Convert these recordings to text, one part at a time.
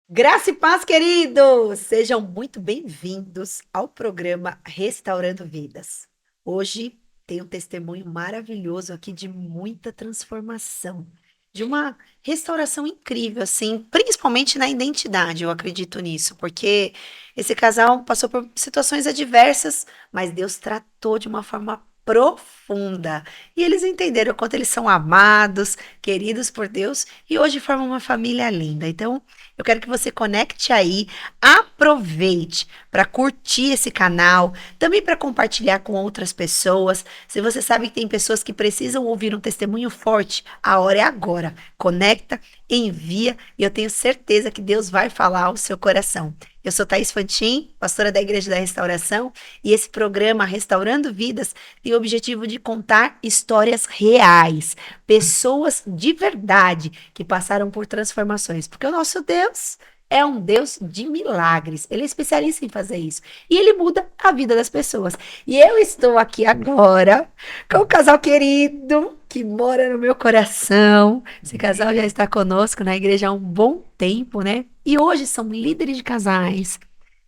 Graça e paz, queridos! Sejam muito bem-vindos ao programa Restaurando Vidas. Hoje tem um testemunho maravilhoso aqui de muita transformação, de uma restauração incrível, assim, principalmente na identidade, eu acredito nisso, porque esse casal passou por situações adversas, mas Deus tratou de uma forma profunda. E eles entenderam o quanto eles são amados, queridos por Deus, e hoje formam uma família linda. Então, eu quero que você conecte aí, aproveite para curtir esse canal, também para compartilhar com outras pessoas. Se você sabe que tem pessoas que precisam ouvir um testemunho forte, a hora é agora. Conecta, envia e eu tenho certeza que Deus vai falar ao seu coração. Eu sou Thaís Fantin, pastora da Igreja da Restauração, e esse programa Restaurando Vidas tem o objetivo de contar histórias reais, pessoas de verdade que passaram por transformações, porque o nosso Deus é um Deus de milagres. Ele é especialista em fazer isso. E ele muda a vida das pessoas. E eu estou aqui agora com um casal querido que mora no meu coração. Esse casal já está conosco na igreja há um bom tempo, né? E hoje são líderes de casais.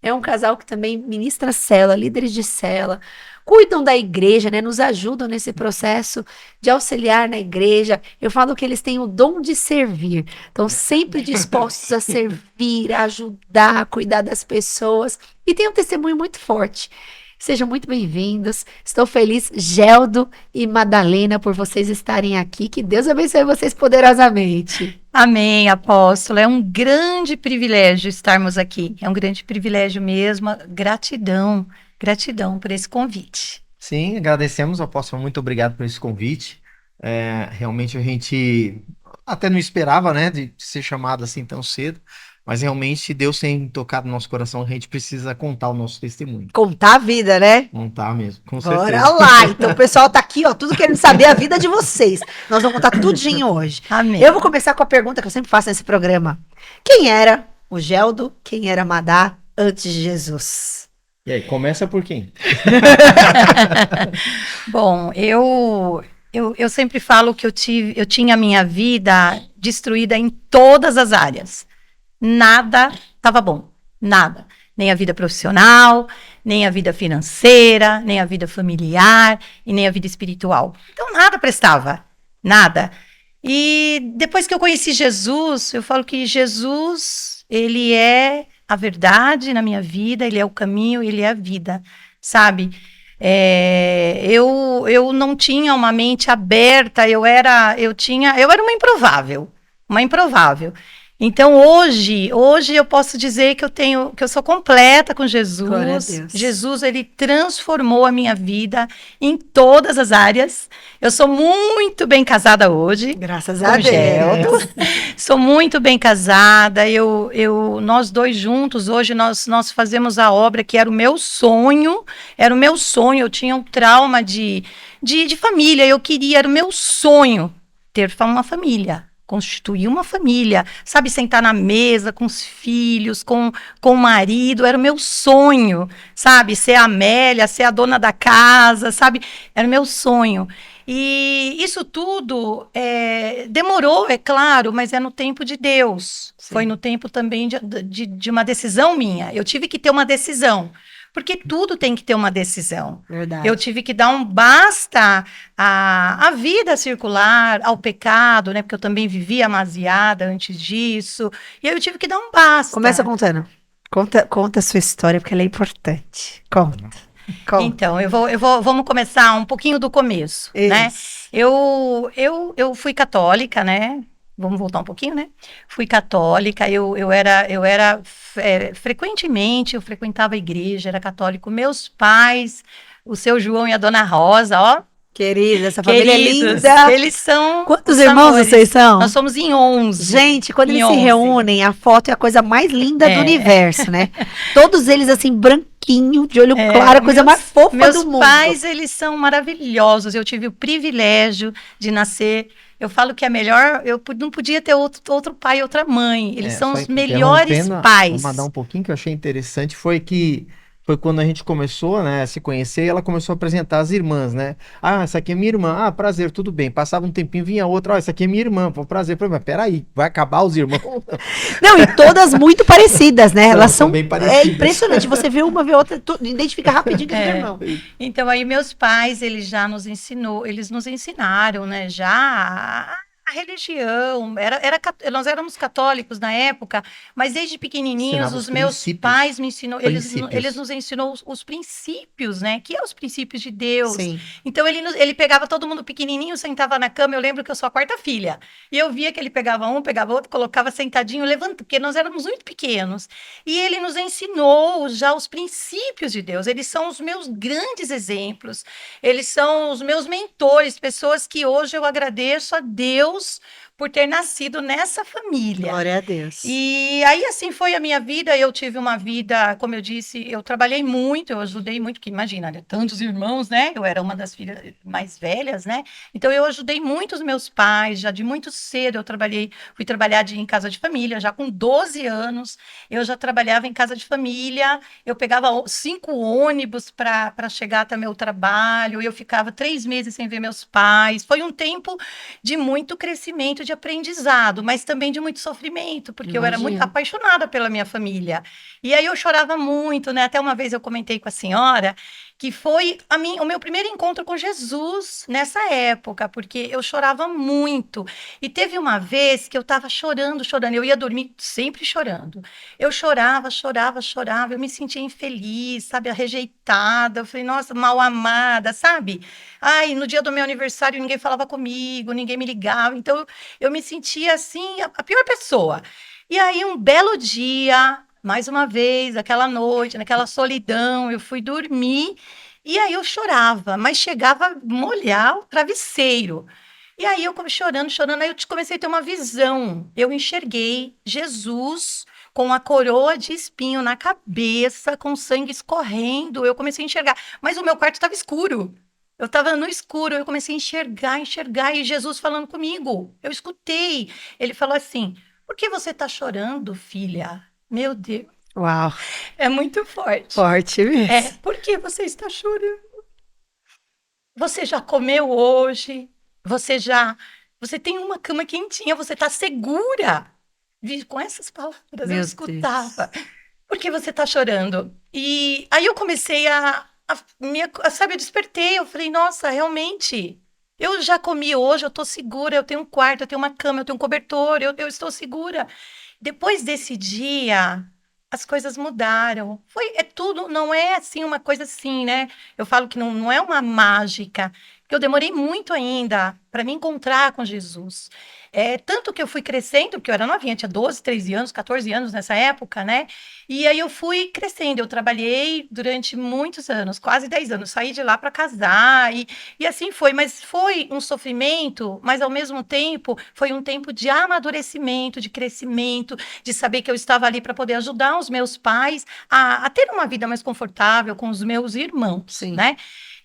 É um casal que também ministra célula, líderes de célula, cuidam da igreja, né? Nos ajudam nesse processo de auxiliar na igreja. Eu falo que eles têm o dom de servir. Estão sempre dispostos a servir, a ajudar, a cuidar das pessoas. E tem um testemunho muito forte. Sejam muito bem-vindos. Estou feliz, Geldo e Madalena, por vocês estarem aqui. Que Deus abençoe vocês poderosamente. Amém, apóstolo. É um grande privilégio estarmos aqui. É um grande privilégio mesmo. Gratidão, gratidão por esse convite. Sim, agradecemos, apóstolo. Muito obrigado por esse convite. Realmente a gente até não esperava, né, de ser chamado assim tão cedo, mas realmente Deus tem tocado no nosso coração. A gente precisa contar o nosso testemunho. Contar a vida, né? Contar mesmo, com Bora certeza. lá! Então o pessoal tá aqui, ó, tudo querendo saber a vida de vocês. Nós vamos contar tudinho hoje. Amém. Eu vou começar com a pergunta que eu sempre faço nesse programa. Quem era o Geldo, quem era a Madá antes de Jesus? E aí, começa por quem? Bom, eu sempre falo que eu tinha a minha vida destruída em todas as áreas. Nada estava bom, nada. Nem a vida profissional, nem a vida financeira, nem a vida familiar e nem a vida espiritual. Então nada prestava, nada. E depois que eu conheci Jesus, eu falo que Jesus, ele é a verdade na minha vida, ele é o caminho, ele é a vida, sabe? Eu não tinha uma mente aberta, eu era uma improvável, uma improvável. Então hoje eu posso dizer que eu sou completa com Glória a Jesus. Deus. Jesus, ele transformou a minha vida em todas as áreas. Eu sou muito bem casada hoje. Graças Com a Geldo. Deus. Sou muito bem casada. Nós dois juntos hoje nós fazemos a obra que era o meu sonho. Era o meu sonho. Eu tinha um trauma de família. Era o meu sonho ter uma família. Constituir uma família, sabe, sentar na mesa com os filhos, com o marido, era o meu sonho, sabe, ser a Amélia, ser a dona da casa, sabe, era o meu sonho. E isso tudo demorou, é claro, mas é no tempo de Deus. Sim. Foi no tempo também de uma decisão minha. Eu tive que ter uma decisão. Porque tudo tem que ter uma decisão. Verdade. Eu tive que dar um basta à vida circular, ao pecado, né? Porque eu também vivia amaziada antes disso. E aí eu tive que dar um basta. Começa contando. Conta a sua história, porque ela é importante. Conta. Então, vamos começar um pouquinho do começo, né? Eu fui católica, né? Vamos voltar um pouquinho, né? Fui católica, frequentemente eu frequentava a igreja, era católico. Meus pais, o seu João e a dona Rosa, ó. Querida, essa família Queridos, é linda. eles são Quantos os irmãos amores. vocês são? Nós somos em 11. Gente, quando Em eles se 11. reúnem, a foto é a coisa mais linda do universo, né? Todos eles assim, branquinho, de olho claro, a coisa mais fofa do mundo. Meus pais, eles são maravilhosos. Eu tive o privilégio de nascer. Eu falo que é melhor, eu não podia ter outro pai, outra mãe. Eles são os melhores pais. Vou mandar um pouquinho que eu achei interessante, foi que foi quando a gente começou, né, a se conhecer e ela começou a apresentar as irmãs, né? Ah, essa aqui é minha irmã. Ah, prazer, tudo bem. Passava um tempinho, vinha outra. Ah, essa aqui é minha irmã. Pô, prazer. Falei, mas peraí, vai acabar os irmãos? Não, e todas muito parecidas, né? Elas São são. bem É parecidas. impressionante. Você vê uma, vê outra, identifica rapidinho que é do É. irmão. Então aí meus pais, eles nos ensinaram, né, já a religião, nós éramos católicos na época, mas desde pequenininhos Ensinava os os meus princípios. pais me ensinou, Princípios. eles nos ensinou os princípios, né, que é os princípios de Deus. Sim. Então ele pegava todo mundo pequenininho, sentava na cama, eu lembro que eu sou a quarta filha, e eu via que ele pegava um, pegava outro, colocava sentadinho, levantando, porque nós éramos muito pequenos, e ele nos ensinou já os princípios de Deus, eles são os meus grandes exemplos, eles são os meus mentores, pessoas que hoje eu agradeço a Deus por ter nascido nessa família. Glória a Deus. E aí, assim, foi a minha vida. Eu tive uma vida, como eu disse, eu trabalhei muito, eu ajudei muito, porque imagina, né, tantos irmãos, né? Eu era uma das filhas mais velhas, né? Então, eu ajudei muito os meus pais, já de muito cedo eu fui trabalhar em casa de família, já com 12 anos, eu já trabalhava em casa de família, eu pegava 5 ônibus para chegar até meu trabalho, eu ficava 3 meses sem ver meus pais. Foi um tempo de muito crescimento, de aprendizado, mas também de muito sofrimento, porque eu era muito Imagino. apaixonada pela minha família. E aí eu chorava muito, né? Até uma vez eu comentei com a senhora que foi o meu primeiro encontro com Jesus nessa época, porque eu chorava muito. E teve uma vez que eu estava chorando, chorando. Eu ia dormir sempre chorando. Eu chorava, chorava, chorava. Eu me sentia infeliz, sabe? Rejeitada. Eu falei, nossa, mal amada, sabe? Ai, no dia do meu aniversário ninguém falava comigo, ninguém me ligava. Então eu me sentia assim, a pior pessoa. E aí, um belo dia, mais uma vez, aquela noite, naquela solidão, eu fui dormir e aí eu chorava, mas chegava a molhar o travesseiro. E aí eu chorando, chorando, aí eu comecei a ter uma visão. Eu enxerguei Jesus com a coroa de espinho na cabeça, com sangue escorrendo. Eu comecei a enxergar, mas o meu quarto estava escuro. Eu estava no escuro, eu comecei a enxergar, enxergar, e Jesus falando comigo. Eu escutei. Ele falou assim: por que você está chorando, filha? Meu Deus, Uau, é muito forte. forte mesmo. Por que você está chorando? Você já comeu hoje? Você tem uma cama quentinha, você está segura? Com essas palavras eu Meu escutava. Por que você está chorando? E aí eu comecei sabe, eu despertei, eu falei, nossa, realmente, eu já comi hoje, eu estou segura, eu tenho um quarto, eu tenho uma cama, eu tenho um cobertor, eu estou segura. Depois desse dia, as coisas mudaram. É tudo, não é assim uma coisa assim, né? Eu falo que não é uma mágica, porque eu demorei muito ainda para me encontrar com Jesus. Tanto que eu fui crescendo, porque eu era novinha, tinha 12, 13 anos, 14 anos nessa época, né? E aí eu fui crescendo, eu trabalhei durante muitos anos, quase 10 anos, saí de lá para casar, e assim foi, mas foi um sofrimento, mas ao mesmo tempo foi um tempo de amadurecimento, de crescimento, de saber que eu estava ali para poder ajudar os meus pais a ter uma vida mais confortável com os meus irmãos, Sim. né?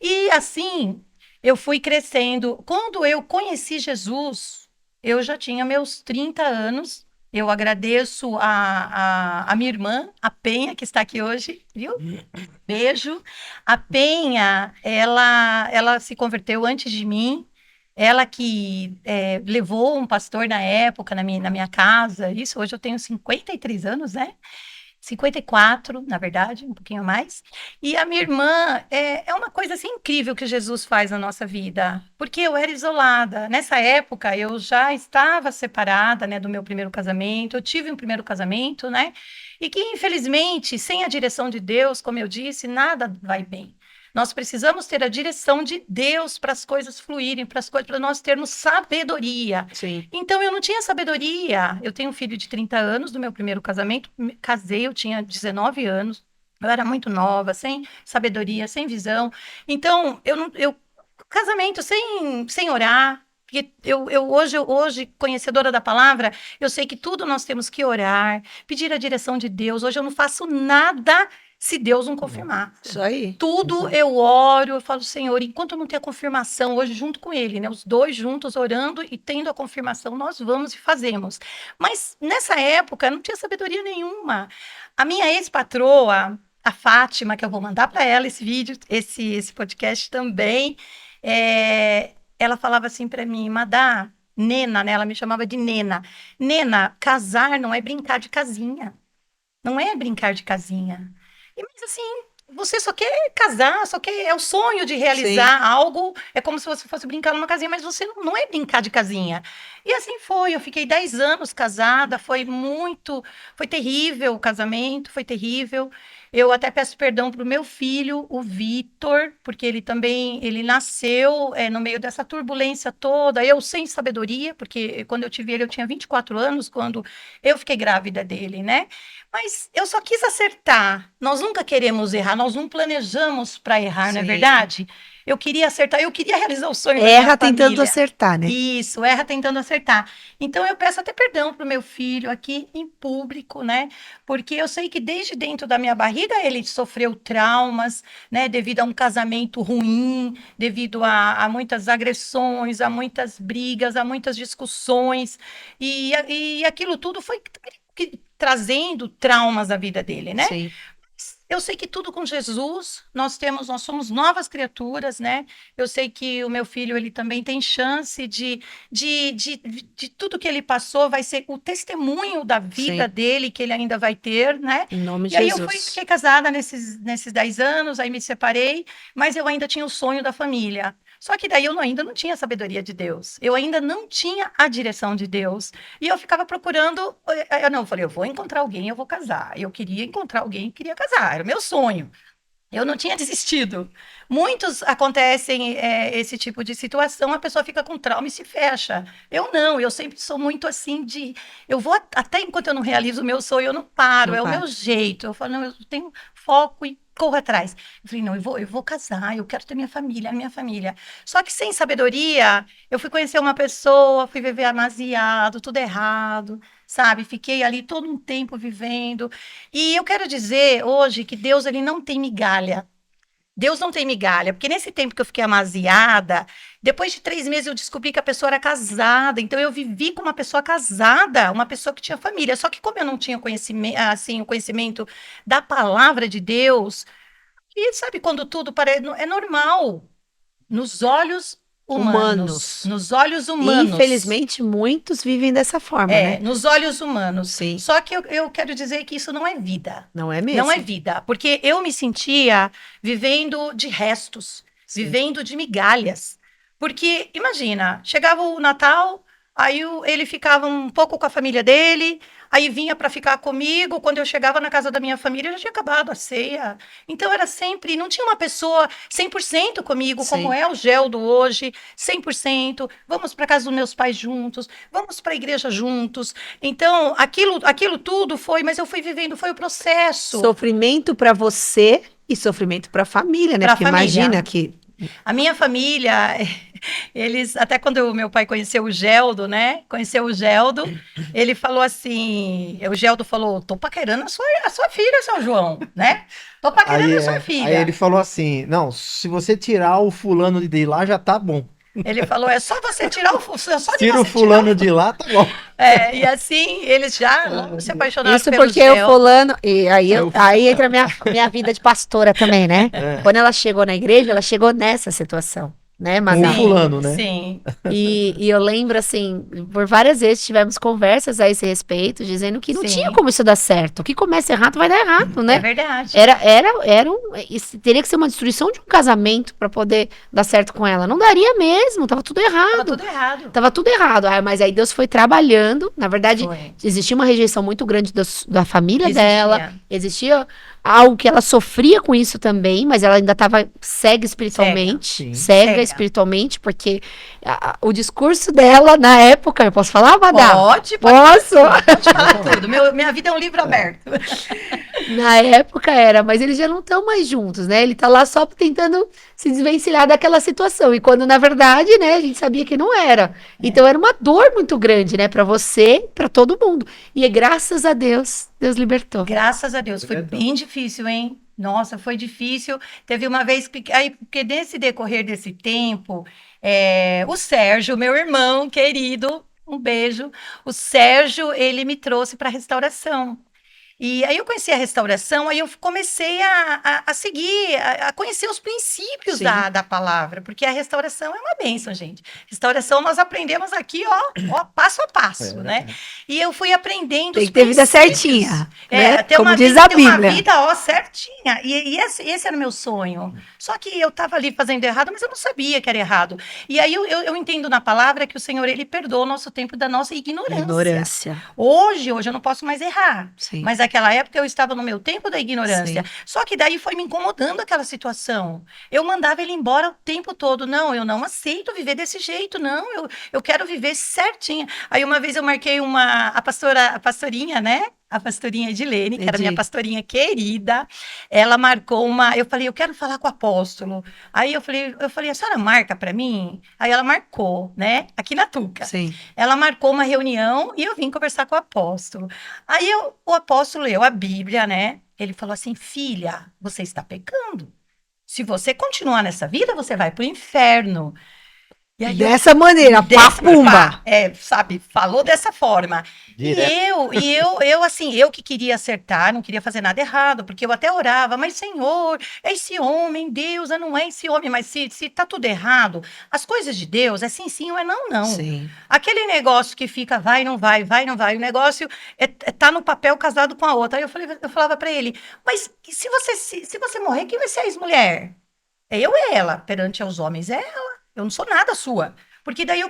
E assim, eu fui crescendo. Quando eu conheci Jesus, eu já tinha meus 30 anos. Eu agradeço a minha irmã, a Penha, que está aqui hoje, viu? Beijo. A Penha, ela se converteu antes de mim. Ela que levou um pastor na época na minha casa. Isso, hoje eu tenho 53 anos, né? 54, na verdade, um pouquinho mais. E a minha irmã é uma coisa assim incrível que Jesus faz na nossa vida, porque eu era isolada. Nessa época, eu já estava separada, né, do meu primeiro casamento. Eu tive um primeiro casamento, né? E que, infelizmente, sem a direção de Deus, como eu disse, nada vai bem. Nós precisamos ter a direção de Deus para as coisas fluírem, para nós termos sabedoria. Sim. Então, eu não tinha sabedoria. Eu tenho um filho de 30 anos do meu primeiro casamento. Casei, eu tinha 19 anos. Eu era muito nova, sem sabedoria, sem visão. Então, casamento sem orar. Porque hoje, conhecedora da palavra, eu sei que tudo nós temos que orar, pedir a direção de Deus. Hoje eu não faço nada se Deus não confirmar. Isso aí. Tudo eu oro, eu falo, Senhor, enquanto eu não tenho a confirmação, hoje junto com ele, né? Os dois juntos orando e tendo a confirmação, nós vamos e fazemos. Mas nessa época, não tinha sabedoria nenhuma. A minha ex-patroa, a Fátima, que eu vou mandar para ela esse vídeo, esse podcast também, ela falava assim para mim, Madá, Nena, né? Ela me chamava de Nena. Nena, casar não é brincar de casinha. Não é brincar de casinha. Mas assim, você só quer casar, só quer, é o sonho de realizar algo, é como se você fosse brincar numa casinha, mas você não é brincar de casinha. E assim foi, eu fiquei 10 anos casada, foi terrível o casamento, foi terrível. Eu até peço perdão para o meu filho, o Vitor, porque ele nasceu no meio dessa turbulência toda, eu sem sabedoria, porque quando eu tive ele eu tinha 24 anos, quando eu fiquei grávida dele, né? Mas eu só quis acertar. Nós nunca queremos errar, nós não planejamos para errar, não é Sim. verdade? Eu queria acertar, eu queria realizar o sonho da minha Erra tentando família. acertar, né? Isso, erra tentando acertar. Então eu peço até perdão para o meu filho aqui em público, né? Porque eu sei que desde dentro da minha barriga ele sofreu traumas, né? Devido a um casamento ruim, devido a muitas agressões, a muitas brigas, a muitas discussões. E aquilo tudo foi trazendo traumas à vida dele, né? Sim. Eu sei que tudo com Jesus, nós somos novas criaturas, né? Eu sei que o meu filho, ele também tem chance de tudo que ele passou, vai ser o testemunho da vida Sim. dele, que ele ainda vai ter, né? Em nome de E aí eu Jesus. fiquei casada nesses 10 anos, aí me separei, mas eu ainda tinha o sonho da família. Só que daí eu ainda não tinha a sabedoria de Deus, eu ainda não tinha a direção de Deus. E eu ficava procurando, eu falei, eu vou encontrar alguém, eu vou casar. Eu queria encontrar alguém, queria casar, era o meu sonho. Eu não tinha desistido. Muitos acontecem esse tipo de situação, a pessoa fica com trauma e se fecha. Eu não, eu sempre sou muito assim eu vou até enquanto eu não realizo o meu sonho, eu não paro, Não é o para. meu jeito. Eu falo, não, eu tenho foco e corro atrás. Eu falei, não, eu vou casar, eu quero ter minha família, a minha família. Só que sem sabedoria, eu fui conhecer uma pessoa, fui viver amasiado, tudo errado, sabe? Fiquei ali todo um tempo vivendo. E eu quero dizer hoje que Deus, ele não tem migalha. Deus não tem migalha, porque nesse tempo que eu fiquei amasiada, depois de 3 meses eu descobri que a pessoa era casada, então eu vivi com uma pessoa casada, uma pessoa que tinha família. Só que como eu não tinha conhecimento, assim, o conhecimento da palavra de Deus, e sabe quando tudo parece, é normal, nos olhos humanos, Humanos. nos olhos humanos. Infelizmente, muitos vivem dessa forma, né? Nos olhos humanos. Sim. Só que eu quero dizer que isso não é vida. Não é mesmo? Não é vida, porque eu me sentia vivendo de restos, Sim. vivendo de migalhas. Porque, imagina, chegava o Natal, aí ele ficava um pouco com a família dele, aí vinha para ficar comigo. Quando eu chegava na casa da minha família, já tinha acabado a ceia. Então, era sempre, não tinha uma pessoa 100% comigo, Sim. como é o Geldo hoje, 100%. Vamos para casa dos meus pais juntos, vamos para a igreja juntos. Então, aquilo tudo foi, mas eu fui vivendo, foi o processo. Sofrimento para você e sofrimento para a família, né? Pra Porque família. imagina que A minha família, eles, até quando o meu pai conheceu o Geldo, né? Conheceu o Geldo, ele falou assim, o Geldo falou, tô paquerando a sua filha, São João, né? Tô paquerando a sua filha. Aí ele falou assim: não, se você tirar o fulano de lá, já tá bom. Ele falou, é só você tirar Tira o fulano de lá, tá bom. E assim, eles já se apaixonaram isso pelo porque Geldo. o fulano. E aí, É o- aí entra a minha vida de pastora também, né? É. Quando ela chegou na igreja, ela chegou nessa situação, né, Com Madá? o fulano, né? Sim, E eu lembro, assim, por várias vezes tivemos conversas a esse respeito, dizendo que não Sim. tinha como isso dar certo. O que começa errado vai dar errado, é né? verdade. Isso teria que ser uma destruição de um casamento para poder dar certo com ela. Não daria mesmo, tava tudo Tava errado. tudo errado. Tava tudo errado. Mas aí Deus foi trabalhando. Na verdade, Foi. existia uma rejeição muito grande da família Existia. dela. Existia algo que ela sofria com isso também, mas ela ainda estava cega espiritualmente. Sim. Cega Cega. espiritualmente, porque o discurso dela na época, eu posso falar, Madá? Pode Posso? falar tudo. Minha vida é um livro aberto. Na época era, mas eles já não estão mais juntos, né? Ele tá lá só tentando se desvencilhar daquela situação. E quando, na verdade, né, a gente sabia que não era. Então era uma dor muito grande, né, pra você, pra todo mundo. E graças a Deus, Deus libertou. Graças a Deus. Foi Verdade. bem difícil, hein? Nossa, foi difícil. Teve uma vez porque nesse decorrer desse tempo, o Sérgio, meu irmão querido, um beijo. O Sérgio, ele me trouxe para restauração. E aí eu conheci a restauração, aí eu comecei a seguir, a conhecer os princípios Sim. da palavra, porque a restauração é uma bênção, gente. Restauração nós aprendemos aqui, ó, passo a passo, né? E eu fui aprendendo Tem os que ter vida princípios. certinha, É, né? ter Como uma diz vida, a ter uma Bíblia. vida, ó, certinha. E esse era o meu sonho. Só que eu estava ali fazendo errado, mas eu não sabia que era errado. E aí eu entendo na palavra que o Senhor, ele perdoa o nosso tempo da nossa ignorância. Hoje eu não posso mais errar. Sim. Mas naquela época eu estava no meu tempo da ignorância. Sim. Só que daí foi me incomodando aquela situação. Eu mandava ele embora o tempo todo. Não, eu não aceito viver desse jeito, não. Eu quero viver certinha. Aí uma vez eu marquei a pastorinha, né? A pastorinha Edilene, que era minha pastorinha querida, ela marcou eu falei, eu quero falar com o apóstolo. Aí eu falei, a senhora marca para mim? Aí ela marcou, né? Aqui na Tuca. Sim. Ela marcou uma reunião e eu vim conversar com o apóstolo. Aí o apóstolo leu a Bíblia, né? Ele falou assim, filha, você está pecando. Se você continuar nessa vida, você vai para o inferno. E aí Dessa maneira, papumba. Sabe, falou dessa forma. Direto. Eu que queria acertar, não queria fazer nada errado, porque eu até orava, mas Senhor, é esse homem, Deus, não é esse homem, mas se tá tudo errado, as coisas de Deus é sim, sim ou é não, não. Sim. Aquele negócio que fica vai, não vai, o negócio tá no papel casado com a outra. Aí eu falava para ele, mas se você morrer, quem vai ser a ex-mulher? É eu ou ela? Perante aos homens é ela. Eu não sou nada sua. Porque daí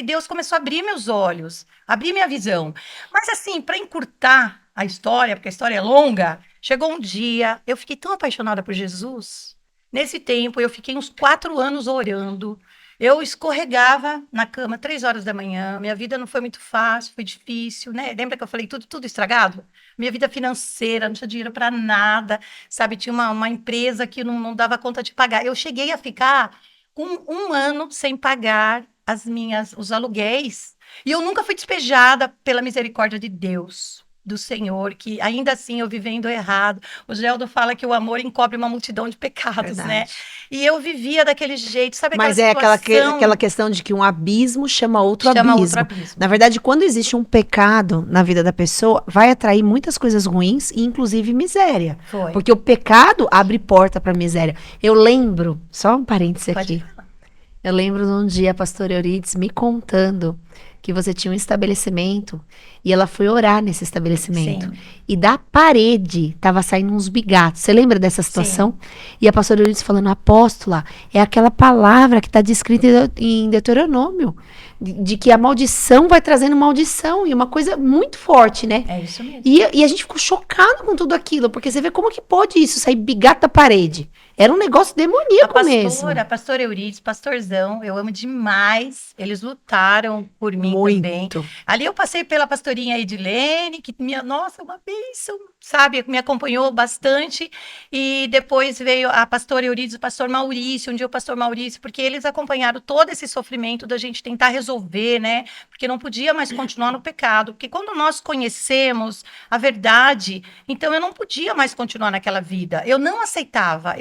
Deus começou a abrir meus olhos, abrir minha visão. Mas assim, para encurtar a história, porque a história é longa, chegou um dia, eu fiquei tão apaixonada por Jesus. Nesse tempo, eu fiquei uns 4 anos orando. Eu escorregava na cama 3 horas da manhã. Minha vida não foi muito fácil, foi difícil, né? Lembra que eu falei tudo estragado? Minha vida financeira, não tinha dinheiro para nada, sabe? Tinha uma empresa que não dava conta de pagar. Eu cheguei a ficar com 1 ano sem pagar os aluguéis. E eu nunca fui despejada pela misericórdia de Deus, do Senhor, que ainda assim eu vivendo errado. O Geldo fala que o amor encobre uma multidão de pecados, Verdade. né? E eu vivia daquele jeito, sabe Mas aquela situação? aquela questão de que um abismo chama outro Chama abismo. outro abismo. Na verdade, quando existe um pecado na vida da pessoa, vai atrair muitas coisas ruins, inclusive miséria. Foi. Porque o pecado abre porta para miséria. Eu lembro, só um parêntese Pode aqui. Eu lembro de um dia a pastora Euridice me contando que você tinha um estabelecimento e ela foi orar nesse estabelecimento. Sim. E da parede tava saindo uns bigatos. Você lembra dessa situação? E a pastora Euridice falando, apóstola, é aquela palavra que está descrita em Deuteronômio, de que a maldição vai trazendo maldição, e uma coisa muito forte, né? É isso mesmo. E a gente ficou chocado com tudo aquilo, porque você vê como que pode isso, sair bigato da parede. Era um negócio demoníaco mesmo. A pastora Euridice, pastorzão, eu amo demais. Eles lutaram por mim também. Muito. Ali eu passei pela pastorinha Edilene, que nossa, uma bênção, sabe? Me acompanhou bastante. E depois veio a pastora Euridice, o pastor Maurício, um dia o pastor Maurício, porque eles acompanharam todo esse sofrimento da gente tentar resolver, né? Porque não podia mais continuar no pecado. Porque quando nós conhecemos a verdade, então eu não podia mais continuar naquela vida. Eu não aceitava.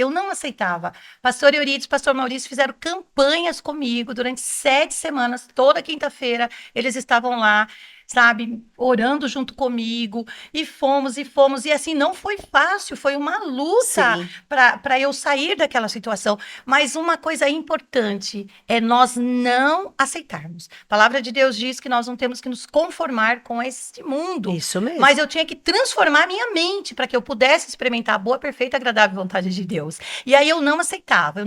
Pastor Euridice, pastor Maurício fizeram campanhas comigo durante 7 semanas, toda quinta-feira eles estavam lá, sabe, orando junto comigo, e fomos, e assim, não foi fácil, foi uma luta para eu sair daquela situação, mas uma coisa importante é nós não aceitarmos. A palavra de Deus diz que nós não temos que nos conformar com este mundo. Isso mesmo. Mas eu tinha que transformar minha mente para que eu pudesse experimentar a boa, perfeita e agradável vontade de Deus. E aí eu não aceitava.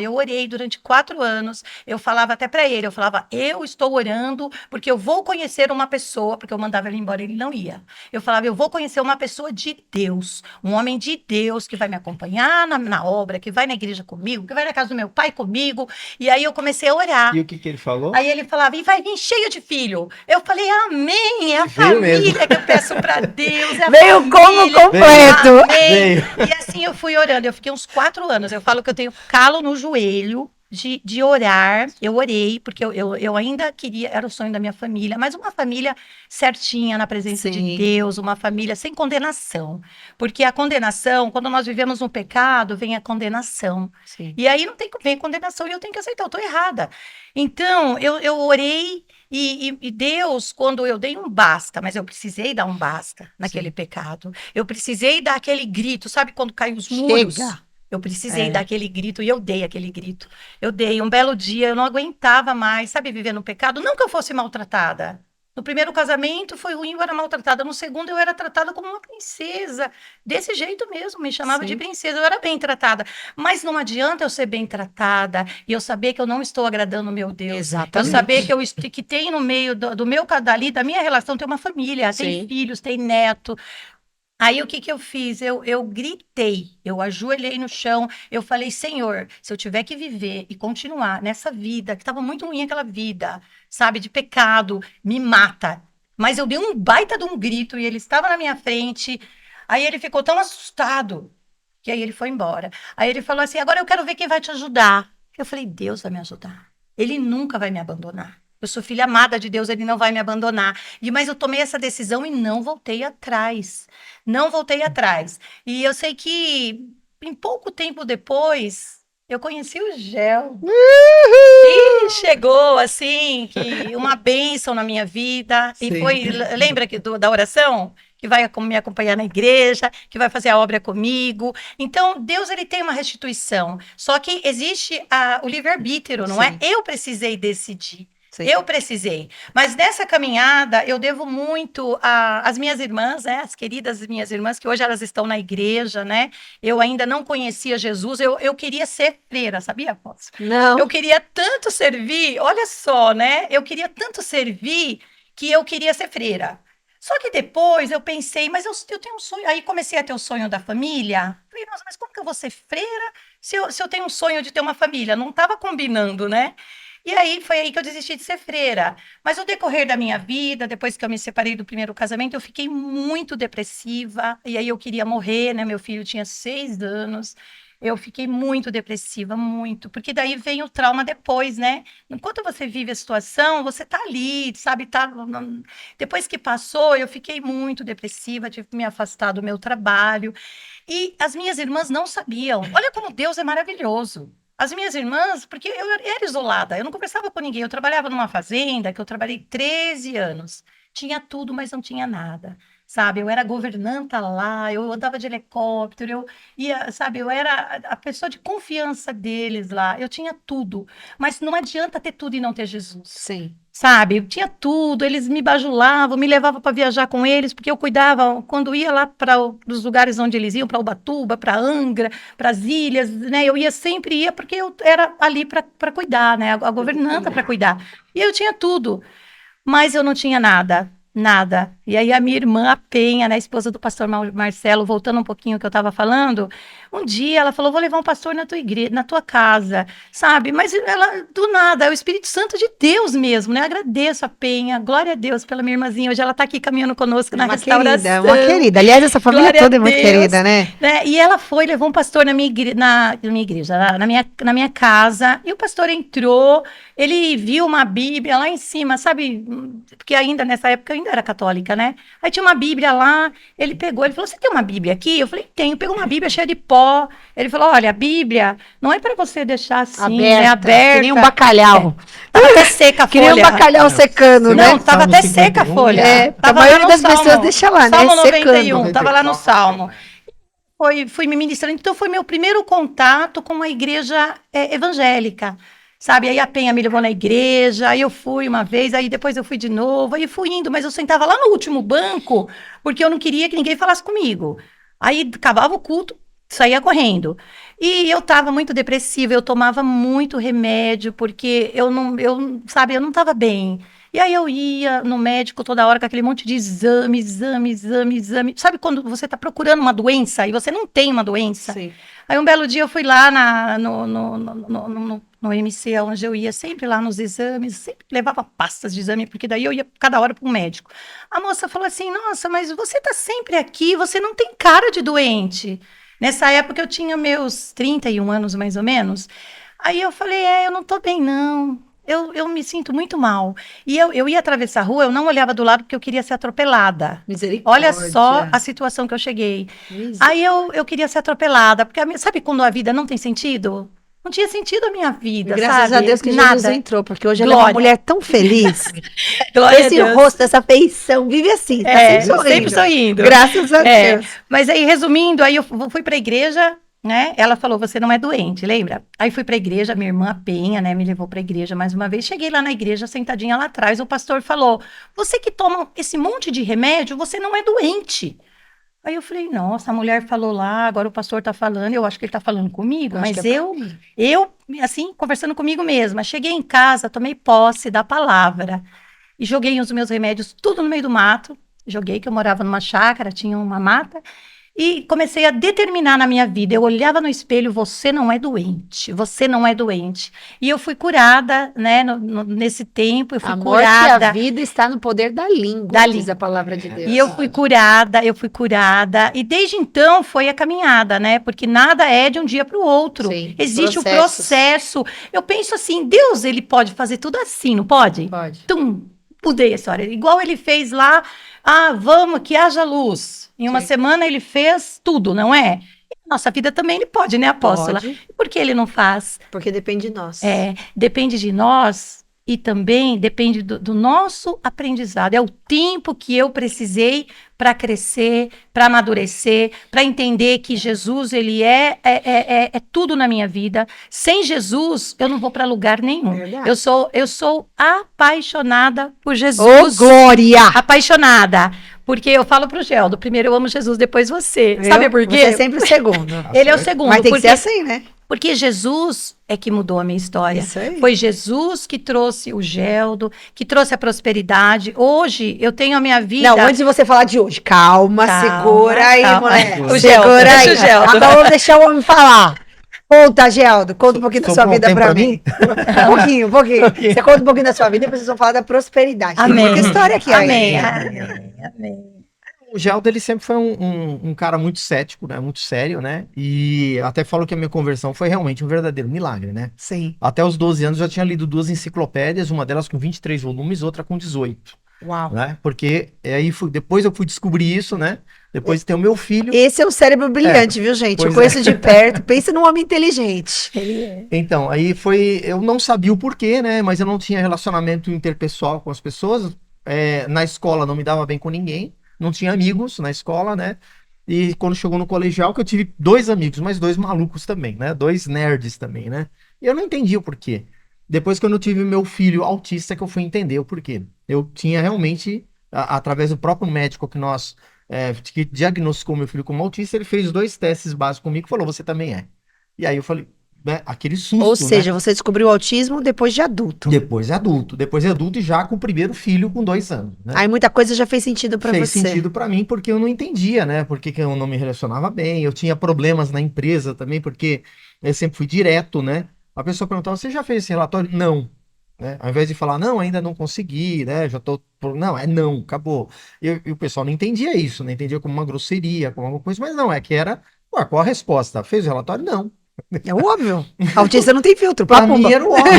Eu orei durante 4 anos, eu falava até para ele, eu estou orando porque eu vou conhecer uma pessoa, porque eu mandava ele embora, ele não ia. Eu falava, eu vou conhecer uma pessoa de Deus, um homem de Deus que vai me acompanhar na obra, que vai na igreja comigo, que vai na casa do meu pai comigo. E aí eu comecei a orar. E o que ele falou? Aí ele falava, e vai vir cheio de filho. Eu falei, amém, é a família que eu peço para Deus. É a Veio como completo. Amém. E assim eu fui orando, eu fiquei uns 4 anos. Eu falo que eu tenho calo no joelho, de orar. Eu orei, porque eu ainda queria, era o sonho da minha família, mas uma família certinha na presença de Sim. Deus, uma família sem condenação. Porque a condenação, quando nós vivemos no pecado, vem a condenação. Sim. E aí não tem, vem condenação e eu tenho que aceitar, eu estou errada. Então, eu orei e Deus, quando eu dei um basta, mas eu precisei dar um basta naquele pecado. Eu precisei dar aquele grito, sabe quando caem os muros? Chega. Eu precisei É. dar aquele grito e eu dei aquele grito. Eu dei um belo dia, eu não aguentava mais, sabe, viver no pecado. Não que eu fosse maltratada. No primeiro casamento foi ruim, eu era maltratada. No segundo, eu era tratada como uma princesa. Desse jeito mesmo, me chamava de Sim. princesa. Eu era bem tratada. Mas não adianta eu ser bem tratada e eu saber que eu não estou agradando o meu Deus. Eu Exatamente. saber que tem no meio do meu dali, da minha relação, tem uma família, tem Sim. filhos, tem neto. Aí o que que eu fiz? Eu gritei, eu ajoelhei no chão, eu falei, Senhor, se eu tiver que viver e continuar nessa vida, que estava muito ruim aquela vida, sabe, de pecado, me mata. Mas eu dei um baita de um grito e ele estava na minha frente. Aí ele ficou tão assustado que aí ele foi embora. Aí ele falou assim: agora eu quero ver quem vai te ajudar. Eu falei: Deus vai me ajudar. Ele nunca vai me abandonar. Eu sou filha amada de Deus, ele não vai me abandonar. Mas eu tomei essa decisão e não voltei atrás. Não voltei atrás. E eu sei que em pouco tempo depois, eu conheci o Gel. E chegou, assim, que uma bênção na minha vida. E Sim. foi, lembra da oração? Que vai me acompanhar na igreja, que vai fazer a obra comigo. Então, Deus, ele tem uma restituição. Só que existe o livre-arbítrio, não é? Sim. Eu precisei decidir. Sim. Eu precisei. Mas nessa caminhada, eu devo muito às minhas irmãs, né? As queridas minhas irmãs, que hoje elas estão na igreja, né? Eu ainda não conhecia Jesus. Eu queria ser freira, sabia, Afonso? Não. Eu queria tanto servir, olha só, né? Eu queria tanto servir que eu queria ser freira. Só que depois eu pensei, mas eu tenho um sonho. Aí comecei a ter o sonho da família. Falei, nossa, mas como que eu vou ser freira se eu tenho um sonho de ter uma família? Não estava combinando, né? E aí foi aí que eu desisti de ser freira. Mas no decorrer da minha vida, depois que eu me separei do primeiro casamento, eu fiquei muito depressiva. E aí eu queria morrer, né? Meu filho tinha 6 anos. Eu fiquei muito depressiva, muito. Porque daí vem o trauma depois, né? Enquanto você vive a situação, você tá ali, sabe? Depois que passou, eu fiquei muito depressiva, tive que me afastar do meu trabalho. E as minhas irmãs não sabiam. Olha como Deus é maravilhoso. As minhas irmãs, porque eu era isolada, eu não conversava com ninguém. Eu trabalhava numa fazenda que eu trabalhei 13 anos. Tinha tudo, mas não tinha nada, sabe? Eu era governanta lá, eu andava de helicóptero, eu ia, sabe? Eu era a pessoa de confiança deles lá. Eu tinha tudo, mas não adianta ter tudo e não ter Jesus. Sim. Sabe, eu tinha tudo, eles me bajulavam, me levavam para viajar com eles, porque eu cuidava, quando ia lá para os lugares onde eles iam, para Ubatuba, para Angra, para as ilhas, né? Eu sempre ia porque eu era ali para cuidar, né? A governanta para cuidar. E eu tinha tudo, mas eu não tinha nada. Nada. E aí a minha irmã, a Penha, né, esposa do pastor Marcelo, voltando um pouquinho que eu estava falando, um dia ela falou, vou levar um pastor na tua igreja, na tua casa, sabe? Mas ela, do nada, é o Espírito Santo de Deus mesmo, né? Agradeço a Penha, glória a Deus pela minha irmãzinha, hoje ela está aqui caminhando conosco na restauração. Querida, uma querida. Aliás, essa família Glória toda é a muito Deus. querida, né? E ela foi, levou um pastor na minha igreja, na minha casa, e o pastor entrou, ele viu uma Bíblia lá em cima, sabe? Porque ainda nessa época eu ainda era católica, né? Aí tinha uma Bíblia lá, ele pegou, ele falou, você tem uma Bíblia aqui? Eu falei, tenho. Pegou uma Bíblia cheia de pó. Ele falou, olha, a Bíblia não é para você deixar assim, né, aberta. Que nem um bacalhau. Tava até seca a Que nem um folha. bacalhau secando, né? Não, tava até Salmo seca a 51, folha. É, a Tava lá maioria no das Salmo. pessoas deixa lá, né? Salmo Secando. 91, tava lá no Salmo. Fui me ministrando. Então, foi meu primeiro contato com uma igreja evangélica, sabe? Aí a Penha me levou na igreja, aí eu fui uma vez, aí depois eu fui de novo, aí fui indo, mas eu sentava lá no último banco, porque eu não queria que ninguém falasse comigo. Aí acabava o culto, saía correndo. E eu estava muito depressiva, eu tomava muito remédio, porque sabe, eu não estava bem. E aí eu ia no médico toda hora com aquele monte de exame. Sabe quando você está procurando uma doença e você não tem uma doença? Sim. Aí um belo dia eu fui lá no MC, onde eu ia sempre lá nos exames, sempre levava pastas de exame, porque daí eu ia cada hora para um médico. A moça falou assim, nossa, mas você está sempre aqui, você não tem cara de doente. Nessa época eu tinha meus 31 anos, mais ou menos. Aí eu falei, eu não tô bem, não. Eu me sinto muito mal. E eu ia atravessar a rua, eu não olhava do lado porque eu queria ser atropelada. Olha só a situação que eu cheguei. Aí eu queria ser atropelada, porque sabe quando a vida não tem sentido? Não tinha sentido a minha vida, Graças sabe? a Deus que Jesus entrou, porque hoje ela é uma Glória. mulher tão feliz. Glória a Esse Deus. rosto, essa feição, vive assim, tá Sempre sorrindo. Graças a É, Deus. mas aí, resumindo, aí eu fui pra igreja, né? Ela falou, você não é doente, lembra? Aí fui pra igreja, minha irmã Penha, né, me levou pra igreja mais uma vez. Cheguei lá na igreja, sentadinha lá atrás, o pastor falou, você que toma esse monte de remédio, você não é doente. Aí eu falei, nossa, a mulher falou lá, agora o pastor tá falando, eu acho que ele tá falando comigo, Acho mas que é pra mim. assim, conversando comigo mesma, cheguei em casa, tomei posse da palavra e joguei os meus remédios tudo no meio do mato, joguei que eu morava numa chácara, tinha uma mata, e comecei a determinar na minha vida. Eu olhava no espelho, você não é doente, você não é doente. E eu fui curada, né, nesse tempo, eu fui A morte e curada. a vida está no poder da língua, Da diz língua. a palavra de Deus. E eu fui curada, e desde então foi a caminhada, né? Porque nada é de um dia para o outro. Sim, Existe o processos. processo. Eu penso assim, Deus, ele pode fazer tudo assim, não pode? Pode. Tum, mudei a história. Igual ele fez lá, vamos, que haja luz. Em uma Sim. semana ele fez tudo, não é? E na nossa vida também ele pode, né, apóstola? Pode, E por que ele não faz? porque depende de nós. Depende de nós e também depende do nosso aprendizado. É o tempo que eu precisei para crescer, para amadurecer, para entender que Jesus, ele é tudo na minha vida. Sem Jesus, eu não vou para lugar nenhum. Verdade. Eu sou apaixonada por Ô, Jesus. glória! Apaixonada. Porque eu falo pro Geldo, primeiro eu amo Jesus, depois você. Viu? Sabe por quê? Você é sempre o segundo. Ele é o segundo. Mas tem que porque ser assim, né? porque Jesus é que mudou a minha história. Isso aí. Foi Jesus que trouxe o Geldo, que trouxe a prosperidade. Hoje eu tenho a minha vida. Não, antes de você falar de hoje, calma, segura aí, calma. moleque. O Geldo, Segura aí. deixa o Geldo. Agora vamos deixar o homem falar. Conta, Geldo, conta um pouquinho da sua Sobrou vida tempo pra pra mim. Um pouquinho. Você conta um pouquinho da sua vida e depois vocês vão falar da prosperidade. Tem Amém. muita história aqui Amém. ainda. Amém. O Geldo, ele sempre foi um cara muito cético, né? Muito sério, né? E eu até falo que a minha conversão foi realmente um verdadeiro milagre, né? Sim. Até os 12 anos eu já tinha lido 2 enciclopédias, uma delas com 23 volumes, outra com 18, Uau. né? Porque aí depois eu fui descobrir isso, né? Depois de ter o meu filho. Esse é um cérebro brilhante, viu, gente? Eu pois conheço de perto. Pensa num homem inteligente. Ele é. Então, aí eu não sabia o porquê, né? Mas eu não tinha relacionamento interpessoal com as pessoas. Na escola não me dava bem com ninguém. Não tinha amigos na escola, né? E quando chegou no colegial, que eu tive 2 amigos, mas 2 malucos também, né? 2 nerds também, né? E eu não entendi o porquê. Depois, quando eu tive meu filho autista, que eu fui entender o porquê. Eu tinha realmente, através do próprio médico que diagnosticou meu filho como autista, ele fez 2 testes básicos comigo e falou, você também é. E aí eu falei, né? Aquele susto, Ou seja, né? você descobriu o autismo depois de adulto. Depois é adulto. Depois é adulto e já com o primeiro filho com 2 anos, né? Aí muita coisa já fez sentido pra Fez você. sentido pra mim porque eu não entendia, né? Porque que eu não me relacionava bem. Eu tinha problemas na empresa também, porque eu sempre fui direto, né? A pessoa perguntava, você já fez esse relatório? Não. Né? Ao invés de falar, não, ainda não consegui, né? Já tô. Não, não, acabou. E o pessoal não entendia isso, não entendia como uma grosseria, como alguma coisa, mas não, que era. Ué, qual a resposta? Fez o relatório? Não. É óbvio. Autista não tem filtro. Pra Papumba. mim era o óbvio,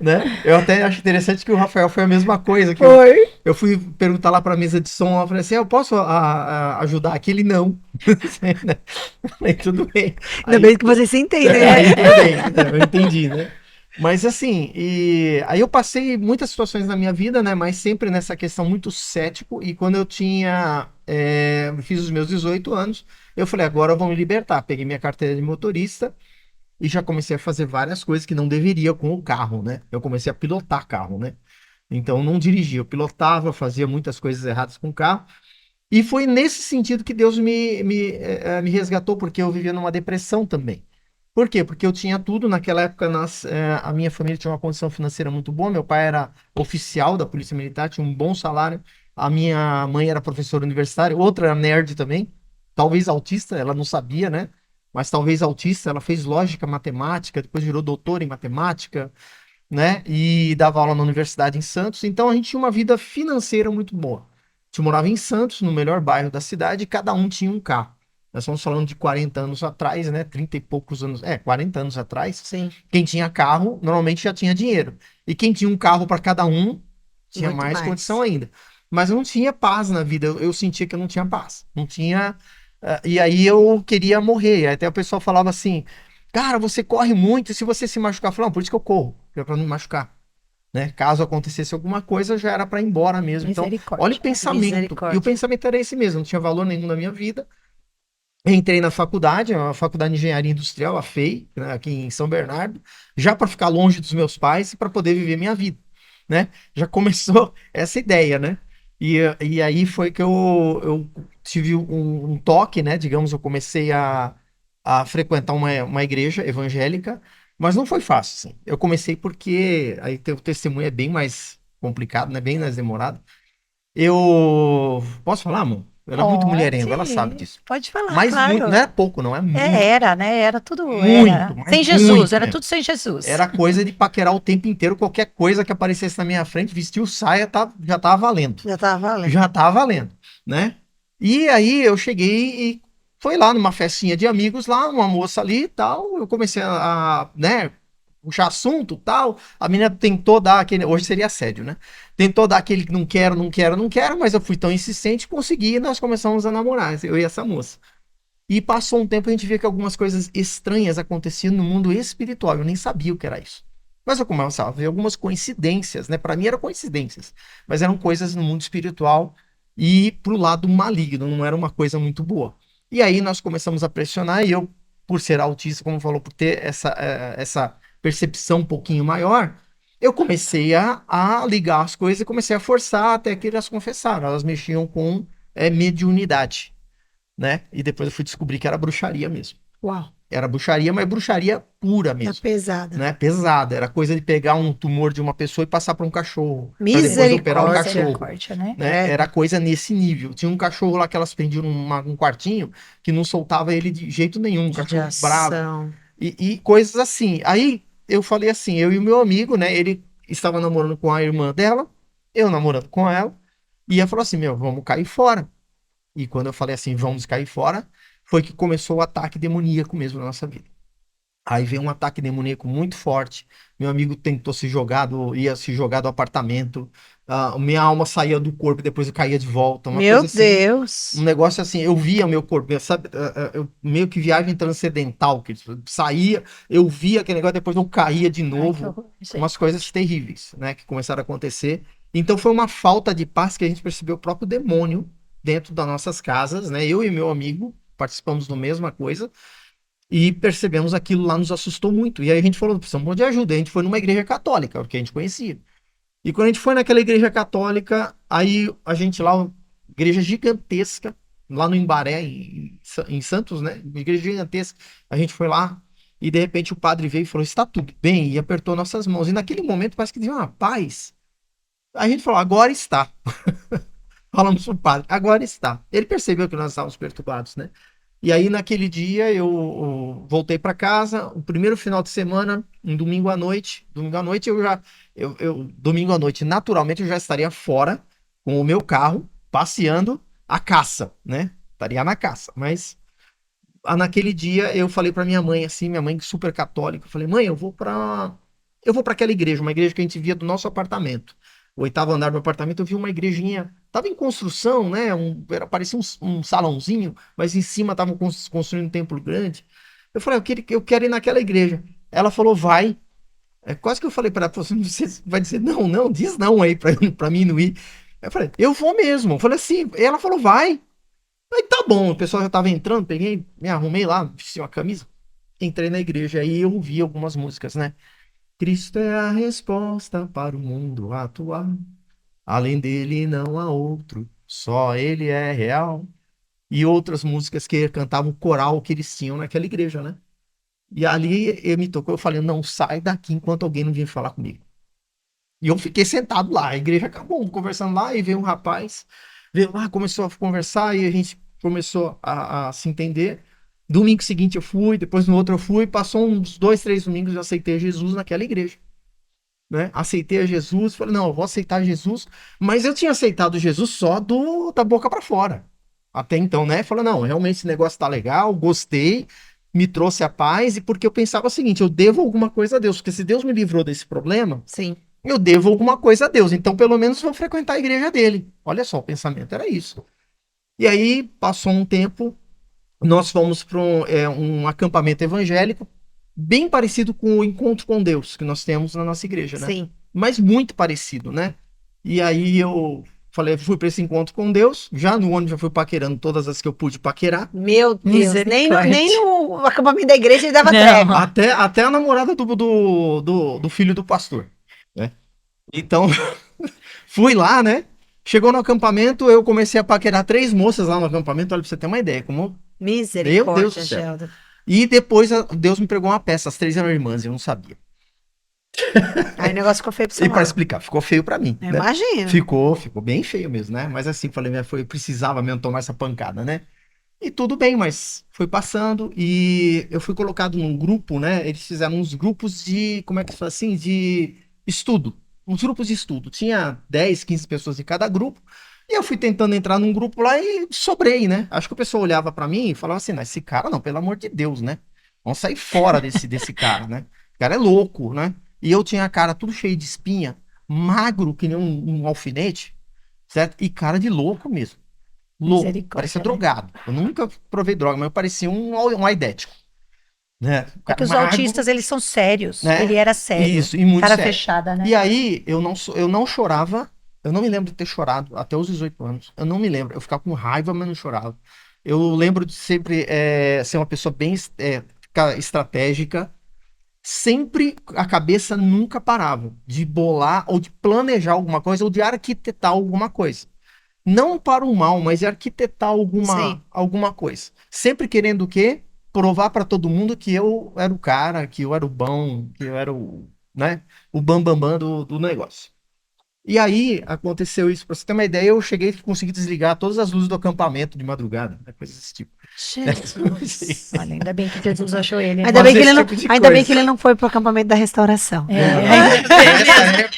né? Eu até acho interessante que o Rafael foi a mesma coisa. Que Foi. eu fui perguntar lá pra mesa de som, eu falei assim, eu posso ajudar aqui? Ele não. Eu falei, tudo bem. Ainda bem que vocês se entendem, né? Aí, tudo bem, eu entendi, né? Mas assim, aí eu passei muitas situações na minha vida, né? Mas sempre nessa questão muito cético. E quando eu fiz os meus 18 anos, eu falei, agora eu vou me libertar. Peguei minha carteira de motorista e já comecei a fazer várias coisas que não deveria com o carro, né? Eu comecei a pilotar carro, né? Então eu não dirigia, eu pilotava, fazia muitas coisas erradas com o carro. E foi nesse sentido que Deus me resgatou, porque eu vivia numa depressão também. Por quê? Porque eu tinha tudo naquela época, a minha família tinha uma condição financeira muito boa, meu pai era oficial da Polícia Militar, tinha um bom salário, a minha mãe era professora universitária, outra era nerd também, talvez autista, ela não sabia, né? Mas talvez autista, ela fez lógica, matemática, depois virou doutora em matemática, né? E dava aula na universidade em Santos, então a gente tinha uma vida financeira muito boa. A gente morava em Santos, no melhor bairro da cidade, e cada um tinha um carro. Nós estamos falando de 40 anos atrás, né? 30 e poucos anos, 40 anos atrás. Sim, Quem tinha carro, normalmente já tinha dinheiro. E quem tinha um carro para cada um, tinha muito mais condição mais. ainda. Mas eu não tinha paz na vida, eu sentia que eu não tinha paz. Não tinha. E aí eu queria morrer. E até o pessoal falava assim: cara, você corre muito, e se você se machucar, eu falava, não, por isso que eu corro, que é para não me machucar. Né? Caso acontecesse alguma coisa, já era para ir embora mesmo. Então, olha o Misericórdia. pensamento. E o Misericórdia. pensamento era esse mesmo, não tinha valor nenhum na minha vida. Entrei na faculdade, a Faculdade de Engenharia Industrial, a FEI, né, aqui em São Bernardo, já para ficar longe dos meus pais e para poder viver minha vida, né? Já começou essa ideia, né? E aí foi que eu tive um toque, né? Digamos, eu comecei a frequentar uma igreja evangélica, mas não foi fácil, assim. Eu comecei porque aí o testemunho é bem mais complicado, né? Bem mais demorado. Eu posso falar, amor? Eu era muito mulherengo, ela sabe Pode, disso. pode falar, Mas muito, não claro. era pouco, não, é É, muito, era, né? Era tudo, muito, era. mas Sem Jesus, muito era mesmo. tudo sem Jesus. Era coisa de paquerar o tempo inteiro, qualquer coisa que aparecesse na minha frente, vestiu saia, já tava valendo. Já tava valendo. Já tava valendo, né? E aí eu cheguei e foi lá numa festinha de amigos lá, uma moça ali e tal, eu comecei né, puxar assunto e tal, a menina tentou dar aquele, hoje seria assédio, né? Tentou dar aquele não quero, não quero, não quero, mas eu fui tão insistente, consegui e nós começamos a namorar, eu e essa moça. E passou um tempo, a gente via que algumas coisas estranhas aconteciam no mundo espiritual. Eu nem sabia o que era isso. Mas eu começava a ver algumas coincidências, né? Para mim eram coincidências, mas eram coisas no mundo espiritual e pro lado maligno, não era uma coisa muito boa. E aí nós começamos a pressionar e eu, por ser autista, como falou, por ter essa percepção um pouquinho maior, eu comecei a ligar as coisas e comecei a forçar até que elas confessaram. Elas mexiam com mediunidade, né? E depois eu fui descobrir que era bruxaria mesmo. Uau, Era bruxaria, mas bruxaria pura é mesmo, pesada. né? Pesada. Era coisa de pegar um tumor de uma pessoa e passar para um cachorro, para depois operar o Misericórdia. cachorro, Misericórdia, né? né? Credo. Era coisa nesse nível. Tinha um cachorro lá que elas prendiam num quartinho que não soltava ele de jeito nenhum, um cachorro bravo. Judiação. E coisas assim. Aí eu falei assim, eu e o meu amigo, né? Ele estava namorando com a irmã dela, eu namorando com ela, e ela falou assim, meu, vamos cair fora. E quando eu falei assim, vamos cair fora, foi que começou o ataque demoníaco mesmo na nossa vida. Aí veio um ataque demoníaco muito forte. Meu amigo tentou se jogar ia se jogar do apartamento. Minha alma saía do corpo e depois eu caía de volta. Uma Meu coisa assim, um Deus. negócio assim. Eu via meu corpo, sabe? Eu, meio que viagem transcendental, que saía, eu via aquele negócio, depois eu caía de Ai, que novo. horror. Umas coisas terríveis, né? Que começaram a acontecer. Então foi uma falta de paz que a gente percebeu o próprio demônio dentro das nossas casas, né? Eu e meu amigo participamos da mesma coisa e percebemos aquilo lá, nos assustou muito. E aí a gente falou, precisamos de ajuda. E a gente foi numa igreja católica, porque a gente conhecia. E quando a gente foi naquela igreja católica, aí a gente lá, uma igreja gigantesca, lá no Embaré, em Santos, né? Uma igreja gigantesca. A gente foi lá e de repente o padre veio e falou, está tudo bem, e apertou nossas mãos. E naquele momento parece que deu uma paz. A gente falou, agora está. Falamos pro padre, agora está. Ele percebeu que nós estávamos perturbados, né? E aí, naquele dia, eu voltei para casa. O primeiro final de semana, um domingo à noite. Domingo à noite, domingo à noite, naturalmente, eu já estaria fora com o meu carro, passeando a caça, né? Estaria na caça. Mas naquele dia, eu falei para minha mãe, assim, minha mãe super católica. Eu falei, mãe, eu vou para aquela igreja, uma igreja que a gente via do nosso apartamento. O oitavo andar do apartamento, eu vi uma igrejinha. Tava em construção, né? Parecia um salãozinho, mas em cima estavam construindo um templo grande. Eu falei, eu quero ir naquela igreja. Ela falou, vai. Quase que eu falei para ela, você vai dizer, não, não, diz não aí para mim não ir. Eu falei, eu vou mesmo. Eu falei assim, e ela falou, vai. Aí tá bom, o pessoal já tava entrando, peguei, me arrumei lá, vesti uma camisa, entrei na igreja aí eu ouvi algumas músicas, né? Cristo é a resposta para o mundo atual. Além dele não há outro, só ele é real. E outras músicas que cantavam o coral que eles tinham naquela igreja, né? E ali ele me tocou, eu falei, não sai daqui enquanto alguém não vir falar comigo. E eu fiquei sentado lá, a igreja acabou conversando lá e veio um rapaz, veio lá, começou a conversar e a gente começou a se entender. Domingo seguinte eu fui, depois no outro eu fui, passou uns 2, 3 domingos eu aceitei Jesus naquela igreja, né? Aceitei a Jesus, falei, não, eu vou aceitar Jesus, mas eu tinha aceitado Jesus só da boca para fora. até então, né? Falou, não, realmente esse negócio tá legal, gostei, me trouxe a paz, e porque eu pensava o seguinte, eu devo alguma coisa a Deus, porque se Deus me livrou desse problema, Sim. eu devo alguma coisa a Deus, então pelo menos vou frequentar a igreja dele. Olha só, o pensamento era isso. E aí, passou um tempo, nós fomos para um acampamento evangélico, bem parecido com o encontro com Deus que nós temos na nossa igreja, né? Sim. Mas muito parecido, né? E aí eu falei, fui para esse encontro com Deus, já no ônibus já fui paquerando todas as que eu pude paquerar, Meu Deus, Misericórdia. nem no acampamento da igreja ele dava Não. trégua. até a namorada do filho do pastor, né? Então, fui lá, né? Chegou no acampamento, eu comecei a paquerar 3 moças lá no acampamento, olha pra você ter uma ideia, como... Meu Deus Misericórdia, do céu. Gelda. E depois Deus me pregou uma peça, as 3 eram irmãs, eu não sabia. Aí o negócio ficou feio pro seu E para lado. explicar, ficou feio pra mim, Eu né? imagino. Ficou bem feio mesmo, né? Mas assim, falei, precisava mesmo tomar essa pancada, né? E tudo bem, mas foi passando e eu fui colocado num grupo, né? Eles fizeram uns grupos de, como é que fala assim? De estudo. Uns grupos de estudo. Tinha 10, 15 pessoas em cada grupo. E eu fui tentando entrar num grupo lá e sobrei, né? Acho que o pessoal olhava pra mim e falava assim, não, esse cara não, pelo amor de Deus, né? Vamos sair fora desse cara, né? O cara é louco, né? E eu tinha a cara tudo cheio de espinha, magro que nem um alfinete, certo? E cara de louco mesmo. Louco, Misericórdia, parecia né? drogado. Eu nunca provei droga, mas eu parecia um aidético, né? O É cara que os magro, autistas, eles são sérios. né? Ele era sério. Isso, e muito Cara sério. fechada, né? E aí, eu não chorava, eu não me lembro de ter chorado até os 18 anos. Eu não me lembro, eu ficava com raiva, mas não chorava. Eu lembro de sempre ser uma pessoa bem estratégica. Sempre a cabeça nunca parava de bolar ou de planejar alguma coisa ou de arquitetar alguma coisa. Não para o mal, mas de arquitetar Sim. alguma coisa. Sempre querendo o quê? Provar para todo mundo que eu era o cara, que eu era o bom, que eu era o, né, o bambambam do negócio. E aí aconteceu isso, para você ter uma ideia, eu cheguei e consegui desligar todas as luzes do acampamento de madrugada, né, coisas desse tipo. Jesus. Olha, ainda bem que Jesus achou ele, né? Ainda bem que esse ele não, tipo de ainda bem coisa. que ele não foi pro acampamento da restauração.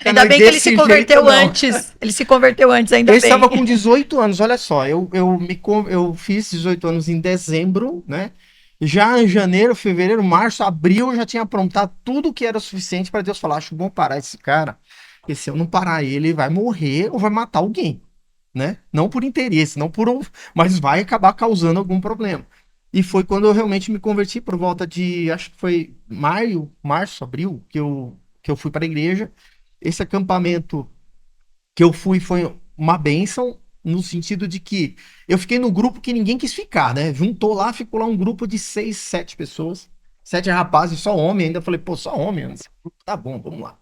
Ainda bem que ele se converteu antes. Ele se converteu antes, ainda Eu bem. estava com 18 anos, olha só, eu fiz 18 anos em dezembro, né? Já em janeiro, fevereiro, março, abril, eu já tinha aprontado tudo que era suficiente para Deus falar, acho bom parar esse cara, porque se eu não parar ele vai morrer ou vai matar alguém, né? Não por interesse, não por mas vai acabar causando algum problema. E foi quando eu realmente me converti, por volta de, acho que foi março, abril, que eu fui para a igreja. Esse acampamento que eu fui foi uma bênção, no sentido de que eu fiquei no grupo que ninguém quis ficar, né? Juntou lá, ficou lá um grupo de 6, 7 pessoas, 7 rapazes, só homem. Ainda falei, pô, só homem, esse grupo tá bom, vamos lá.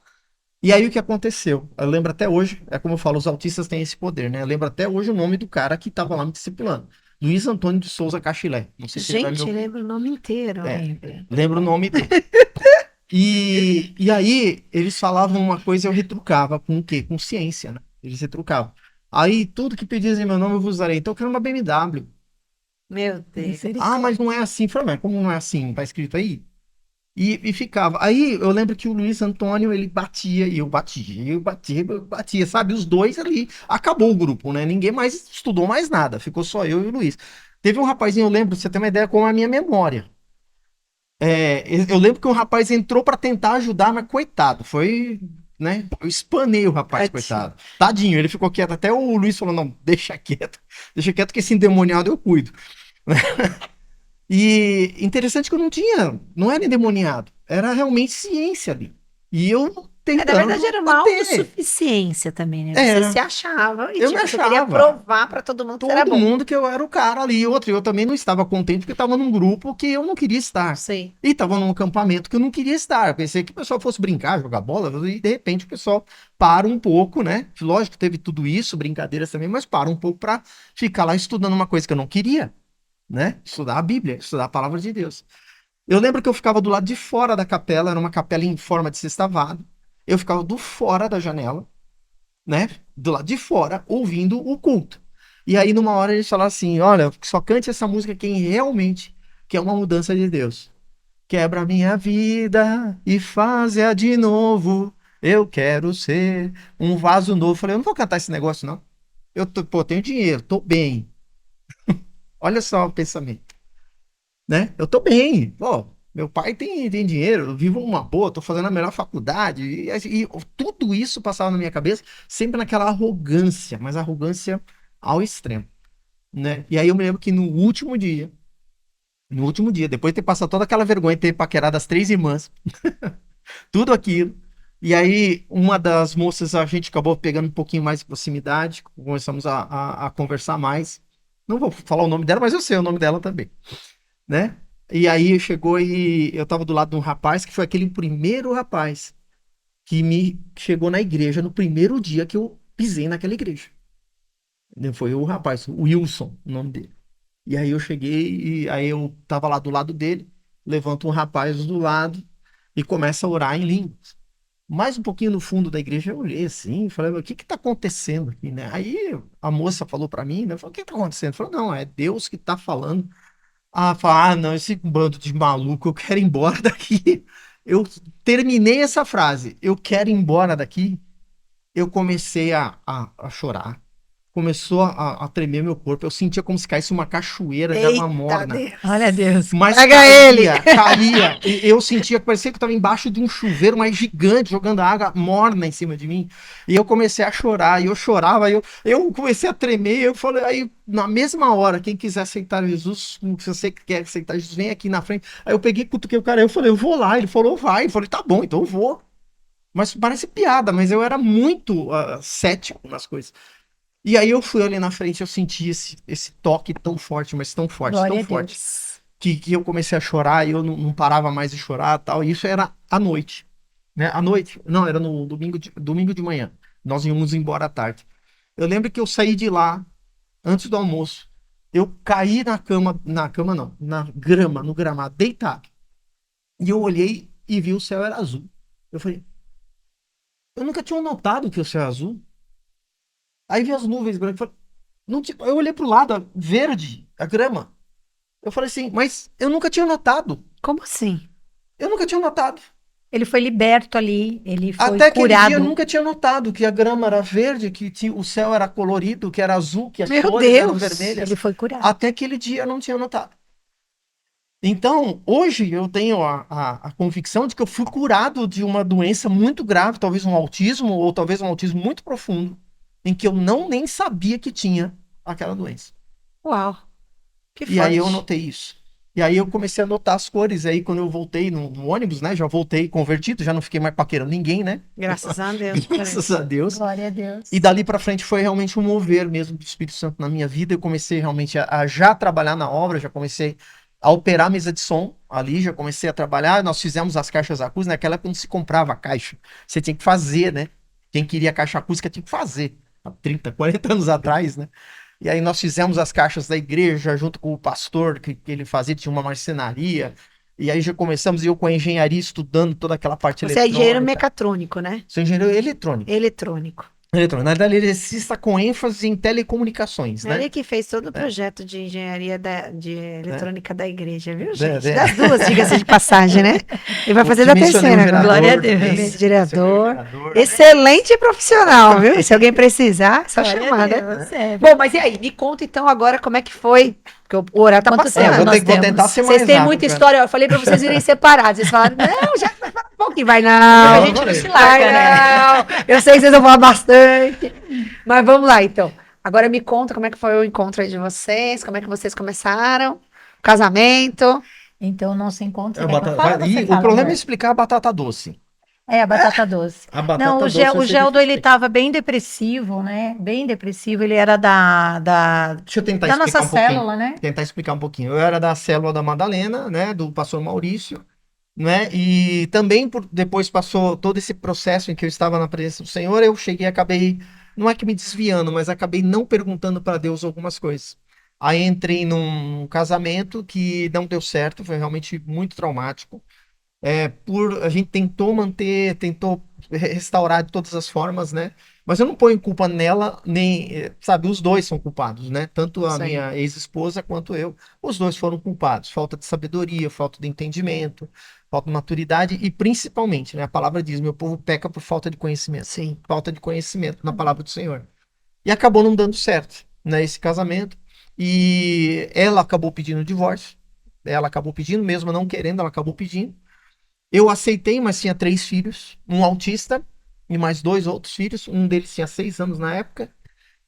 E aí o que aconteceu? Eu lembro até hoje, é como eu falo, os autistas têm esse poder, né? Eu lembro até hoje o nome do cara que tava lá me discipulando. Luiz Antônio de Souza Cachilé. Não sei se ele vai me Gente, ouvir. lembra o nome inteiro. É, lembro o nome dele. E aí, eles falavam uma coisa e eu retrucava com o quê? Com ciência, né? Eles retrucavam. Aí, tudo que pedis em meu nome eu vos darei. Então, eu quero uma BMW. Meu Deus. Ah, mas não é assim. Eu falei, mas como não é assim? Tá escrito aí? E ficava. Aí, eu lembro que o Luiz Antônio, ele batia, e eu batia, sabe? Os dois ali. Acabou o grupo, né? Ninguém mais estudou mais nada. Ficou só eu e o Luiz. Teve um rapazinho, eu lembro, pra você ter uma ideia, como é a minha memória. Eu lembro que um rapaz entrou pra tentar ajudar, mas coitado, foi, né? Eu espanei o rapaz, Tadinho. coitado. Tadinho, ele ficou quieto. Até o Luiz falou: não, deixa quieto que esse endemoniado eu cuido. E interessante que eu não era endemoniado, era realmente ciência ali. E eu Na tentando verdade, era uma bater. autossuficiência também, né? Você Era. se achava e Eu me você queria achava. provar pra todo mundo que você era Todo bom. mundo que eu era o cara ali. E outro, eu também não estava contente porque estava num grupo que eu não queria estar. Sei. E estava num acampamento que eu não queria estar. Eu pensei que o pessoal fosse brincar, jogar bola, e de repente o pessoal para um pouco, né? Lógico que teve tudo isso, brincadeiras também, mas para um pouco para ficar lá estudando uma coisa que eu não queria, né? Estudar a Bíblia, estudar a palavra de Deus. Eu lembro que eu ficava do lado de fora da capela, era uma capela em forma de sextavado. Eu ficava do fora da janela, né? Do lado de fora, ouvindo o culto. E aí, numa hora, eles falaram assim: olha, só cante essa música quem realmente quer uma mudança de Deus. Quebra a minha vida e faz-a de novo. Eu quero ser um vaso novo. Eu falei, eu não vou cantar esse negócio, não. Tenho dinheiro, tô bem. Olha só o pensamento, né? Eu tô bem, pô, meu pai tem dinheiro, eu vivo uma boa, tô fazendo a melhor faculdade, e tudo isso passava na minha cabeça, sempre naquela arrogância, mas arrogância ao extremo, né? E aí eu me lembro que no último dia, depois de ter passado toda aquela vergonha de ter paquerado as 3 irmãs, tudo aquilo. E aí, uma das moças, a gente acabou pegando um pouquinho mais de proximidade, começamos a conversar mais. Não vou falar o nome dela, mas eu sei o nome dela também, né? E aí chegou e eu tava do lado de um rapaz, que foi aquele primeiro rapaz que me chegou na igreja no primeiro dia que eu pisei naquela igreja. Foi o rapaz, o Wilson, o nome dele. E aí eu cheguei e aí eu tava lá do lado dele, levanta um rapaz do lado e começa a orar em línguas. Mais um pouquinho no fundo da igreja, eu olhei assim, falei, o que que tá acontecendo aqui, né? Aí a moça falou pra mim, né? Falou, o que que tá acontecendo? Falou, não, é Deus que tá falando. Não, esse bando de maluco, eu quero ir embora daqui. Eu terminei essa frase, eu quero ir embora daqui. Eu comecei a chorar. Começou a tremer meu corpo. Eu sentia como se caísse uma cachoeira de água Eita morna. Deus. Olha Deus. Mas Pega ele! caía. E eu sentia que parecia que eu estava embaixo de um chuveiro mais gigante, jogando água morna em cima de mim. E eu comecei a chorar, e eu chorava, eu comecei a tremer. Eu falei, aí, na mesma hora, quem quiser aceitar Jesus, se você quer aceitar Jesus, vem aqui na frente. Aí eu peguei, cutuquei o cara, eu falei, eu vou lá. Ele falou, vai. Eu falei, tá bom, então eu vou. Mas parece piada, mas eu era muito cético nas coisas. E aí eu fui ali na frente, eu senti esse toque tão forte, mas tão forte, Glória tão a forte, Deus. que eu comecei a chorar e eu não parava mais de chorar e tal. E isso era à noite, né? À noite, não, era no domingo de manhã. Nós íamos embora à tarde. Eu lembro que eu saí de lá antes do almoço. Eu caí na cama não, na grama, no gramado, deitado. E eu olhei e vi o céu era azul. Eu falei, eu nunca tinha notado que o céu é azul. Aí vi as nuvens brancas. Eu olhei pro lado, verde, a grama. Eu falei assim, mas eu nunca tinha notado. Como assim? Eu nunca tinha notado. Ele foi liberto ali, ele foi Até aquele dia eu curado. nunca tinha notado que a grama era verde, o céu era colorido, que era azul, que as Meu cores eram Deus! vermelhas. Ele foi curado. Até aquele dia eu não tinha notado. Então, hoje eu tenho a convicção de que eu fui curado de uma doença muito grave, talvez um autismo, ou talvez um autismo muito profundo, em que eu nem sabia que tinha aquela doença. Uau! Que E aí eu forte. notei isso. E aí eu comecei a notar as cores. Aí quando eu voltei no ônibus, né? Já voltei convertido, já não fiquei mais paquerando ninguém, né? Graças a Deus. Graças a Deus. Glória a Deus. E dali pra frente foi realmente um mover mesmo do Espírito Santo na minha vida. Eu comecei realmente a já trabalhar na obra, já comecei a operar a mesa de som ali, já comecei a trabalhar. Nós fizemos as caixas acústicas. Naquela época não se comprava a caixa, você tinha que fazer, né? Quem queria caixa acústica tinha que fazer. Há 30, 40 anos atrás, né? E aí nós fizemos as caixas da igreja junto com o pastor que ele fazia, tinha uma marcenaria. E aí já começamos, e eu com a engenharia estudando toda aquela parte Você é engenheiro eletrônica. mecatrônico, né? Sou engenheiro eletrônico. Eletrônico. Eletrônico. Na verdade, eletricista com ênfase em telecomunicações, né? Ele que fez todo o projeto de engenharia de eletrônica da igreja, viu, É, gente? é. Das duas, diga-se de passagem, né? Ele vai fazer Que da mencionei terceira o gerador, agora. Glória a Deus. esse Gerador. gerador. Excelente profissional, viu? Se alguém precisar, é só Glória a chamar, né? Deus, é. Bom, mas e aí? Me conta então agora como é que foi. Porque o horário tá Quanto passando. tempo Vou nós tentar temos? ser mais Vocês têm rápido, muita cara. história. Eu falei pra vocês irem separados. Vocês falaram, não, já vai falar um pouquinho. Vai, não. A gente não se larga, né? Não. Eu sei que vocês vão falar bastante. Mas vamos lá, então. Agora me conta como é que foi o encontro aí de vocês, como é que vocês começaram, o casamento. Então, o nosso encontro. É, Você quer que eu fale ou você o fala, problema é amor? explicar a batata doce. É, a batata doce. A batata Não, doce vai o ser Geldo, ele difícil. estava bem depressivo, né? Bem depressivo. Ele era Deixa eu tentar da explicar nossa um pouquinho. célula, né? Tentar explicar um pouquinho. Eu era da célula da Madalena, né, do pastor Maurício, né, e também depois passou todo esse processo em que eu estava na presença do Senhor, eu cheguei, acabei, não é que me desviando, mas acabei não perguntando para Deus algumas coisas. Aí entrei num casamento que não deu certo, foi realmente muito traumático. A gente tentou restaurar de todas as formas, né? Mas eu não ponho culpa nela, nem, sabe, os dois são culpados, né? Tanto a Isso aí. minha ex-esposa quanto eu, os dois foram culpados. Falta de sabedoria, falta de entendimento, falta de maturidade e principalmente, né? A palavra diz, meu povo peca por falta de conhecimento. Sim. Falta de conhecimento na palavra do Senhor. E acabou não dando certo, né? Esse casamento. E ela acabou pedindo o divórcio. Ela acabou pedindo, mesmo não querendo, ela acabou pedindo. Eu aceitei, mas tinha 3 filhos, um autista e mais 2 outros filhos. Um deles tinha 6 anos na época.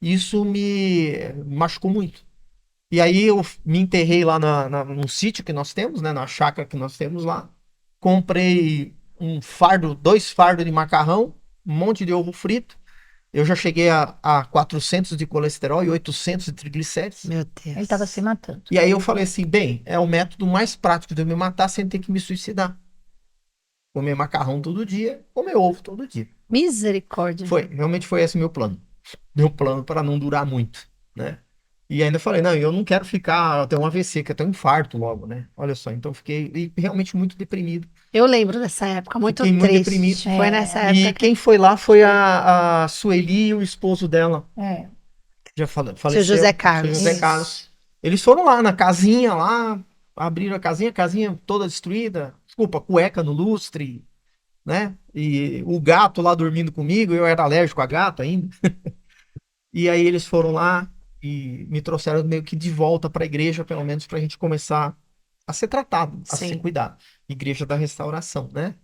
E isso me machucou muito. E aí eu me enterrei lá num sítio que nós temos, né? Na chácara que nós temos lá. Comprei 2 fardos de macarrão, um monte de ovo frito. Eu já cheguei a 400 de colesterol e 800 de triglicérides. Meu Deus. Ele estava se matando. E aí eu falei assim, bem, é o método mais prático de eu me matar sem ter que me suicidar. Comer macarrão todo dia, comer ovo todo dia. Misericórdia. Realmente foi esse meu plano. Meu plano para não durar muito, né? E ainda falei, não, eu não quero ter um AVC, que é ter um infarto logo, né? Olha só, então fiquei realmente muito deprimido. Eu lembro dessa época, muito Fiquei muito triste. deprimido. Foi nessa E época. quem foi lá foi a Sueli e o esposo dela. Já faleceu. Seu José Carlos. Seu José Carlos. Eles foram lá na casinha, lá, abriram a casinha toda destruída. Desculpa, cueca no lustre, né? E o gato lá dormindo comigo, eu era alérgico a gato ainda. E aí eles foram lá e me trouxeram meio que de volta para a igreja, pelo menos para a gente começar a ser tratado, a Sim. ser cuidado. Igreja da Restauração, né?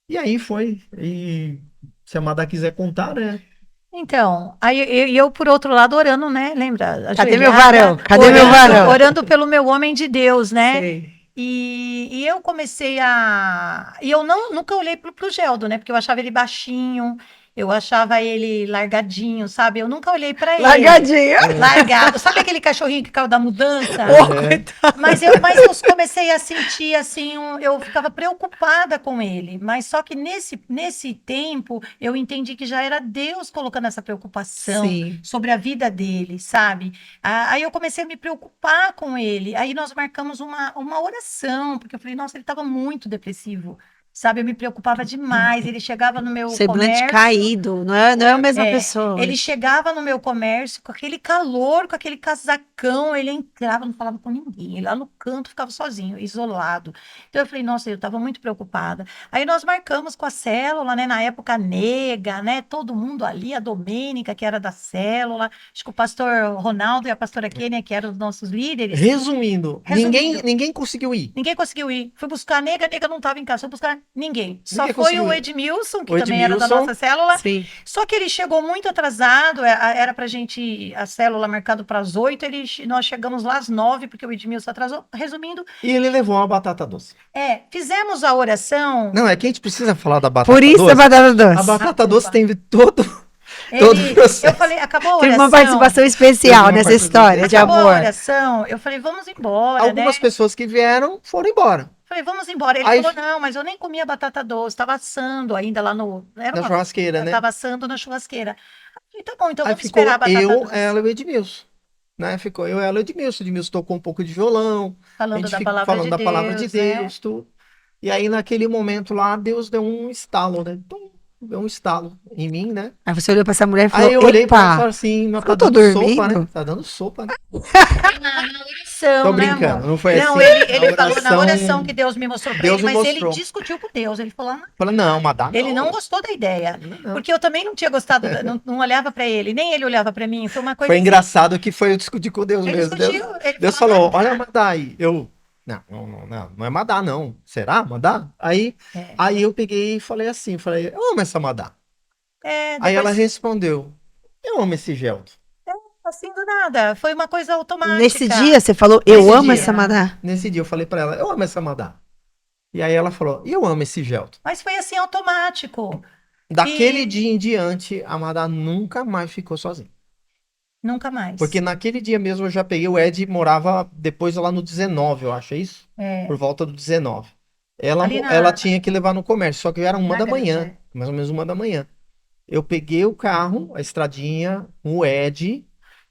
E aí foi. E se a Madá quiser contar, né? Então, aí eu, por outro lado, orando, né? Lembra? Cadê meu Ajoelhada, varão? Cadê orando, meu varão? Orando pelo meu homem de Deus, né? Sei. E eu comecei a. E eu nunca olhei pro Geldo, né? Porque eu achava ele baixinho, eu achava ele largadinho, sabe? Eu nunca olhei para ele. Largadinho. Largado. Sabe aquele cachorrinho que caiu da mudança? Ô, coitado. Mas eu comecei a sentir assim, eu ficava preocupada com ele. Mas só que nesse tempo eu entendi que já era Deus colocando essa preocupação Sim. sobre a vida dele, sabe? Aí eu comecei a me preocupar com ele. Aí nós marcamos uma oração, porque eu falei, nossa, ele estava muito depressivo. Sabe, eu me preocupava demais. Ele chegava no meu Semblante comércio. caído, não é a mesma pessoa. Ele chegava no meu comércio com aquele calor, com aquele casacão, ele entrava, não falava com ninguém. Ele lá no canto ficava sozinho, isolado. Então eu falei, nossa, eu estava muito preocupada. Aí nós marcamos com a célula, né? Na época a Nega, né? Todo mundo ali, a Domênica, que era da célula, acho que o pastor Ronaldo e a pastora Kênia, que eram os nossos líderes. Resumindo, ninguém conseguiu ir. Ninguém conseguiu ir. Fui buscar a Nega não estava em casa. Fui buscar ninguém. Só foi conseguiu o ir. Edmilson, que O também era da Edmilson. nossa célula. Sim. Só que ele chegou muito atrasado, era pra gente, a célula marcada para as 8, nós chegamos lá às 9, porque o Edmilson atrasou. Resumindo, E ele levou uma batata doce. fizemos a oração. Não, é que a gente precisa falar da batata Por isso doce. a batata A doce. batata doce tem todo Ele, processo. eu falei, acabou a Teve oração. uma participação especial Teve uma nessa participação história de Acabou a amor. oração. Eu falei, vamos embora, Algumas né? pessoas que vieram foram embora. Falei, vamos embora. Ele Aí- falou, não, mas eu nem comia batata doce, estava assando ainda lá no... Era Na churrasqueira, né? Tava assando na churrasqueira. Eu falei, tá bom, então Aí vamos ficou esperar a batata eu, doce. ela e o Edmilson. Né? Ficou eu, ela e o Edmilson. O Edmilson tocou um pouco de violão. A Falando gente da ficou palavra falando de da Deus, palavra de né? Deus, tudo. E aí, naquele momento lá, Deus deu um estalo, né? Tum, deu um estalo em mim, né? Aí você olhou pra essa mulher e falou, Aí eu olhei pra ela e falei epa, assim, mas eu tá tô dando sopa, dormindo? né? Tá dando sopa, né? Na oração, Tô né, brincando, amor? não foi Não, assim. ele Na falou na oração, oração que Deus me mostrou pra Deus ele, me mas ele mostrou. discutiu com Deus. Ele falou, Falei, não, mas dá ele não gostou da ideia. Não. Porque eu também não tinha gostado, não olhava pra ele, nem ele olhava pra mim. Foi uma coisa Foi assim. engraçado que foi eu discutir com Deus Ele mesmo. discutiu, ele Deus falou, olha a Madá aí. Eu, não é Madá, não. Será, Madá? Aí eu peguei e falei assim, eu amo essa Madá. Aí ela depois, respondeu, eu amo esse Geldo. assim do nada, foi uma coisa automática. nesse dia você falou, eu Nesse amo dia. essa Madá. Nesse dia eu falei pra ela, eu amo essa Madá. E aí ela falou, eu amo esse Geldo. Mas foi assim automático. Daquele dia em diante, a Madá nunca mais ficou sozinha. Nunca mais. Porque naquele dia mesmo eu já peguei, o Ed morava depois lá no 19, eu acho, é isso? Por volta do 19. Ali na- Ela tinha que levar no comércio, só que era 1 da Na manhã, granja. mais ou menos 1 da manhã. Eu peguei o carro, a estradinha, com o Ed,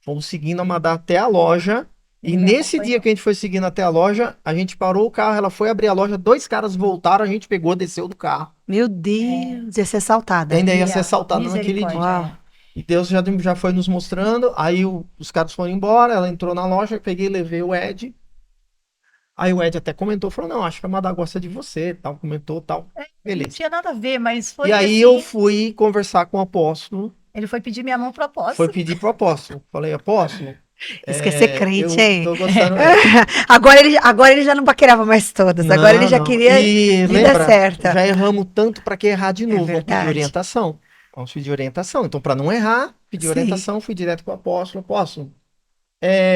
fomos seguindo a Madá até a loja. E Ele me nesse acompanhou. dia que a gente foi seguindo até a loja, a gente parou o carro, ela foi abrir a loja, 2 caras voltaram, a gente pegou, desceu do carro. Meu Deus, ia ser assaltada. Ainda ia ser assaltado naquele dia. Misericórdia. Uau. E Deus já foi nos mostrando. Aí os caras foram embora, ela entrou na loja, eu peguei e levei o Ed. Aí o Ed até comentou, falou, não, acho que a Madá gosta de você, tal, comentou, tal. Não Beleza. tinha nada a ver, mas foi E aí assim, eu fui conversar com o apóstolo, ele foi pedir minha mão pro apóstolo. foi pedir pro apóstolo. Falei, apóstolo, Isso quer ser crente, hein? Eu tô gostando. Agora ele já não paquerava mais todas. Agora ele já queria E vida lembra, certa. já erramos tanto para que errar de novo. Vamos pedir verdade. orientação. Vamos pedir orientação. Então, para não errar, pedi Sim. orientação, fui direto com o apóstolo. Apóstolo,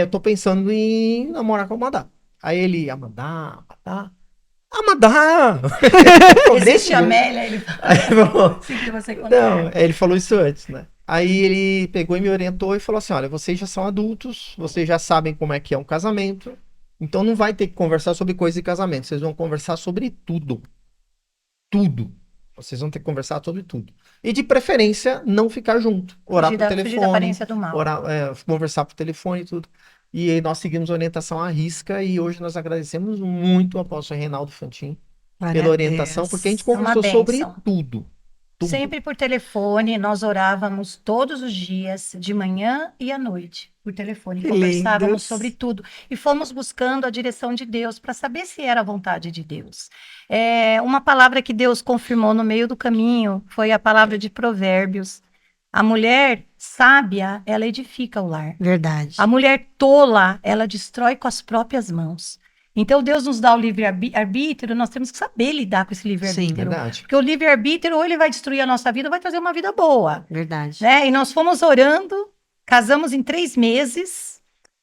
eu tô pensando em namorar com a Amadá. Aí ele, Amadá. Existe a Amélia, ele Aí, bom, assim que você não, conhece. ele falou isso antes, né? Aí ele pegou e me orientou e falou assim: olha, vocês já são adultos, vocês já sabem como é que é um casamento, então não vai ter que conversar sobre coisa de casamento, vocês vão conversar sobre tudo. Tudo. Vocês vão ter que conversar sobre tudo. E de preferência, não ficar junto. Orar por Fugir da telefone, aparência do mal. conversar por telefone e tudo. E aí nós seguimos a orientação à risca e hoje nós agradecemos muito ao apóstolo Reinaldo Fantin Glória pela a orientação, Deus. porque a gente É uma conversou sobre bênção. tudo. Tudo. Sempre por telefone, nós orávamos todos os dias, de manhã e à noite, por telefone. Que Conversávamos lindos. sobre tudo. E fomos buscando a direção de Deus para saber se era a vontade de Deus. Uma palavra que Deus confirmou no meio do caminho foi a palavra de Provérbios. A mulher sábia, ela edifica o lar. Verdade. A mulher tola, ela destrói com as próprias mãos. Então, Deus nos dá o livre-arbítrio, nós temos que saber lidar com esse livre-arbítrio. Verdade. Porque o livre-arbítrio, ou ele vai destruir a nossa vida, ou vai trazer uma vida boa. Verdade. Né? E nós fomos orando, casamos em 3 meses,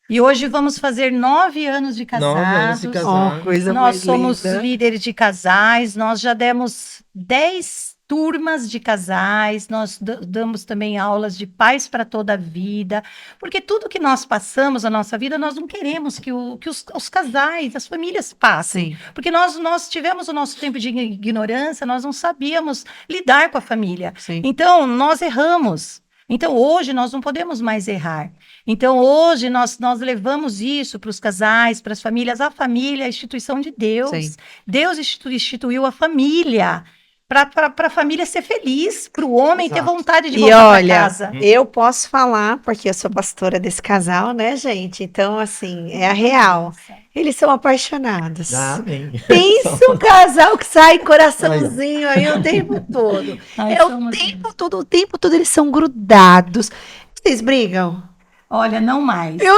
e hoje vamos fazer 9 anos de 9 anos de casados. casado. Ó, coisa Nós mais somos linda. líderes de casais, nós já demos 10 turmas de casais, nós damos também aulas de paz para toda a vida, porque tudo que nós passamos na nossa vida, nós não queremos que os casais, as famílias passem. Sim. Porque nós tivemos o nosso tempo de ignorância, nós não sabíamos lidar com a família. Sim. Então, nós erramos. Então, hoje, nós não podemos mais errar. Então, hoje, nós levamos isso para os casais, para as famílias. A família é a instituição de Deus. Sim. Deus instituiu a família para a família ser feliz, para o homem ter Exato. vontade de E voltar para olha, casa. eu posso falar, porque eu sou pastora desse casal, né, gente? Então, assim, é a real. Eles são apaixonados. Amém. Pensa um casal que sai coraçãozinho aí o tempo todo. Ai, É o somos tempo todo eles são grudados. Vocês brigam? Olha, não mais. Eu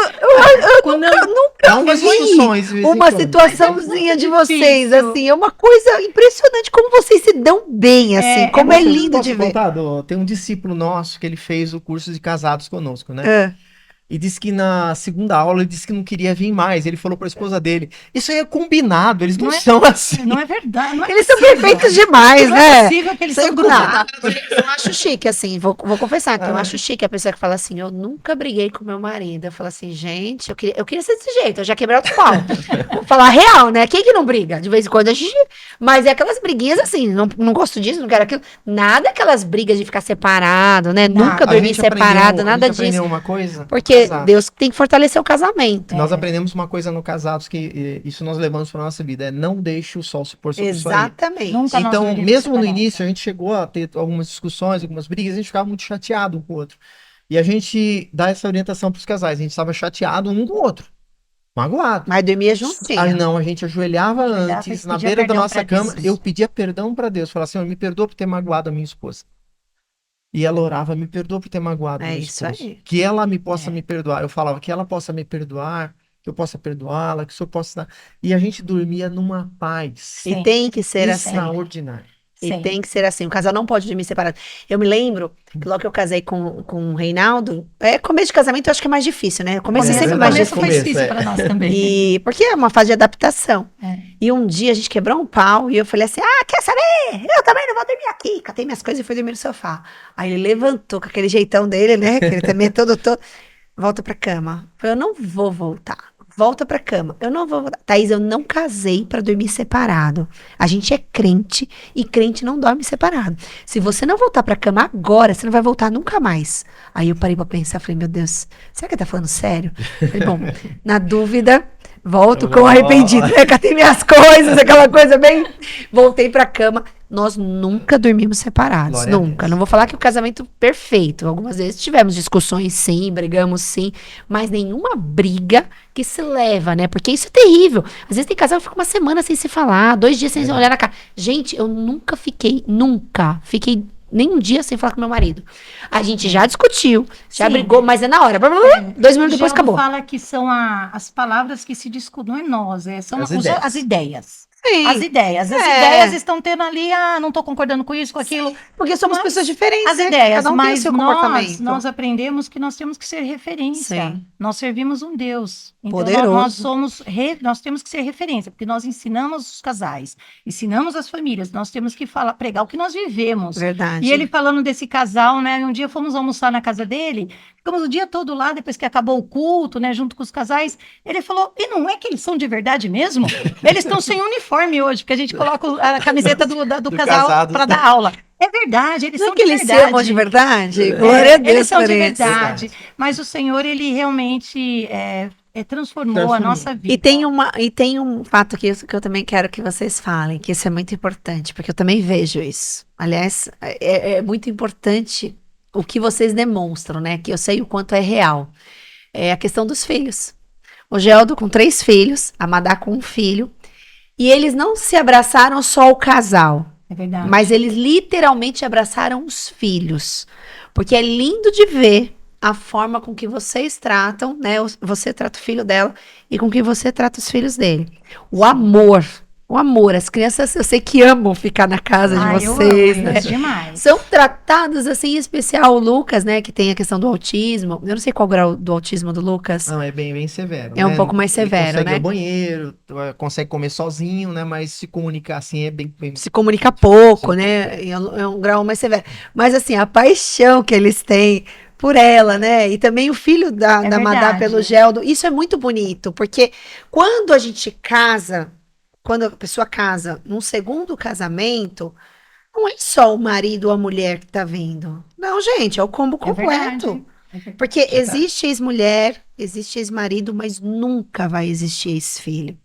nunca Dá umas vi discussões de vez em uma quando. situaçãozinha de vocês, Difícil. assim, é uma coisa impressionante como vocês se dão bem, assim, como é lindo Posso de ver. contar, tem um discípulo nosso que ele fez o curso de casados conosco, né? É. E disse que na segunda aula ele disse que não queria vir mais. Ele falou para a esposa dele: isso aí é combinado, eles não Não é- são assim. Não é verdade. Não é Eles são possível. perfeitos demais, Não é né? possível que eles São são grudados. grudados. Eu acho chique, assim, vou confessar que eu Ah. acho chique a pessoa que fala assim, eu nunca briguei com meu marido. Eu falo assim, gente, eu queria ser desse jeito, eu já quebrei outro pau. Vou falar a real, né? Quem que não briga? De vez em quando a gente... Mas é aquelas briguinhas assim, não gosto disso, não quero aquilo. Nada aquelas brigas de ficar separado, né? Nunca A dormir gente separado, nada a gente aprendeu disso. uma coisa. Porque Casado. Deus tem que fortalecer o casamento. Nós aprendemos uma coisa no Casados que isso nós levamos para nossa vida: é não deixe o sol se pôr sobre sua vida. Exatamente. Nunca nós Então, dormimos mesmo no separados. início, a gente chegou a ter algumas discussões, algumas brigas, a gente ficava muito chateado um com o outro. E a gente dá essa orientação para os casais: a gente estava chateado um com o outro, magoado. Mas dormia juntinho. Aí não, a gente ajoelhava Ajoelhava antes, e na pedia beira da perdão nossa pra cama, Deus. eu pedia perdão para Deus, falava: Senhor, me perdoa por ter magoado a minha esposa. E ela orava: me perdoa por ter magoado a É minha isso esposa. aí. Que ela me possa me perdoar. Eu falava que ela possa me perdoar, que eu possa perdoá-la, que o Senhor possa dar. E a gente dormia numa paz E Sim. tem que ser assim. extraordinária. E Sim. tem que ser assim. O casal não pode dormir separado. Eu me lembro que logo que eu casei com o Reinaldo, começo de casamento eu acho que é mais difícil, né? O começo é sempre mais verdade. começo difícil. foi difícil para nós também. E porque é uma fase de adaptação. É. E um dia a gente quebrou um pau e eu falei assim: ah, quer saber? Eu também não vou dormir aqui. Catei minhas coisas e fui dormir no sofá. Aí ele levantou com aquele jeitão dele, né? Que ele também é todo. Volta pra cama. Eu falei, eu não vou voltar. Volta pra cama. Eu não vou voltar. Thaís, eu não casei pra dormir separado. A gente é crente e crente não dorme separado. Se você não voltar pra cama agora, você não vai voltar nunca mais. Aí eu parei pra pensar, falei, meu Deus, será que ele tá falando sério? Falei, bom, na dúvida, volto com arrependido. Catei minhas coisas, aquela coisa bem... Voltei pra cama. Nós nunca dormimos separados, Glória a nunca. Deus. Não vou falar que o casamento perfeito. Algumas vezes tivemos discussões, sim, brigamos, sim, mas nenhuma briga que se leva, né? Porque isso é terrível. Às vezes tem casal que fica uma semana sem se falar, 2 dias sem se olhar na cara. Gente, eu nunca fiquei nem um dia sem falar com meu marido. A gente já discutiu, já Sim. brigou, mas é na hora. Blá, blá, blá, 2 minutos depois Geldo acabou. fala que são as palavras que se discutem, não é nós, são As ideias. as ideias. Sim, As ideias. As É. ideias estão tendo ali, não estou concordando com isso, com aquilo. porque somos Mas pessoas diferentes, As né? ideias, Cada um tem o mas seu comportamento. nós aprendemos que nós temos que ser referência. Sim. Nós servimos um Deus. Então, Poderoso. nós temos que ser referência, porque nós ensinamos os casais, ensinamos as famílias, nós temos que pregar o que nós vivemos. Verdade. E ele falando desse casal, né? Um dia fomos almoçar na casa dele, ficamos o dia todo lá, depois que acabou o culto, né? Junto com os casais. Ele falou: e não é que eles são de verdade mesmo? Eles estão sem uniforme hoje, porque a gente coloca a camiseta do casal casado. para dar aula. É verdade, eles Não são é que de eles se verdade. amam de verdade? É. Glória a Deus Eles são por de isso. verdade. Mas o Senhor, ele realmente transformou a nossa vida. E tem um fato que eu também quero que vocês falem, que isso é muito importante, porque eu também vejo isso. Aliás, é muito importante o que vocês demonstram, né? Que eu sei o quanto é real. É a questão dos filhos. O Geldo com 3 filhos, a Madá com 1 filho, e eles não se abraçaram só o casal, É verdade. mas eles literalmente abraçaram os filhos. Porque é lindo de ver a forma com que vocês tratam, né? Você trata o filho dela e com que você trata os filhos dele. O amor. As crianças, eu sei que amam ficar na casa de Eu vocês, amo, né? é demais. São tratados assim, em especial o Lucas, né? Que tem a questão do autismo. Eu não sei qual o grau do autismo do Lucas. Não, é bem severo. É um né? pouco mais severo, Ele consegue né? ir ao banheiro, consegue comer sozinho, né? Mas se comunicar assim é bem Se comunica pouco, né? É um grau mais severo. Mas assim, a paixão que eles têm por ela, né? E também o filho da Madá verdade. pelo Geldo. Isso é muito bonito, porque quando a gente casa, quando a pessoa casa num segundo casamento, não é só o marido ou a mulher que tá vindo. Não, gente, é o combo completo. Porque existe ex-mulher, existe ex-marido, mas nunca vai existir ex-filho.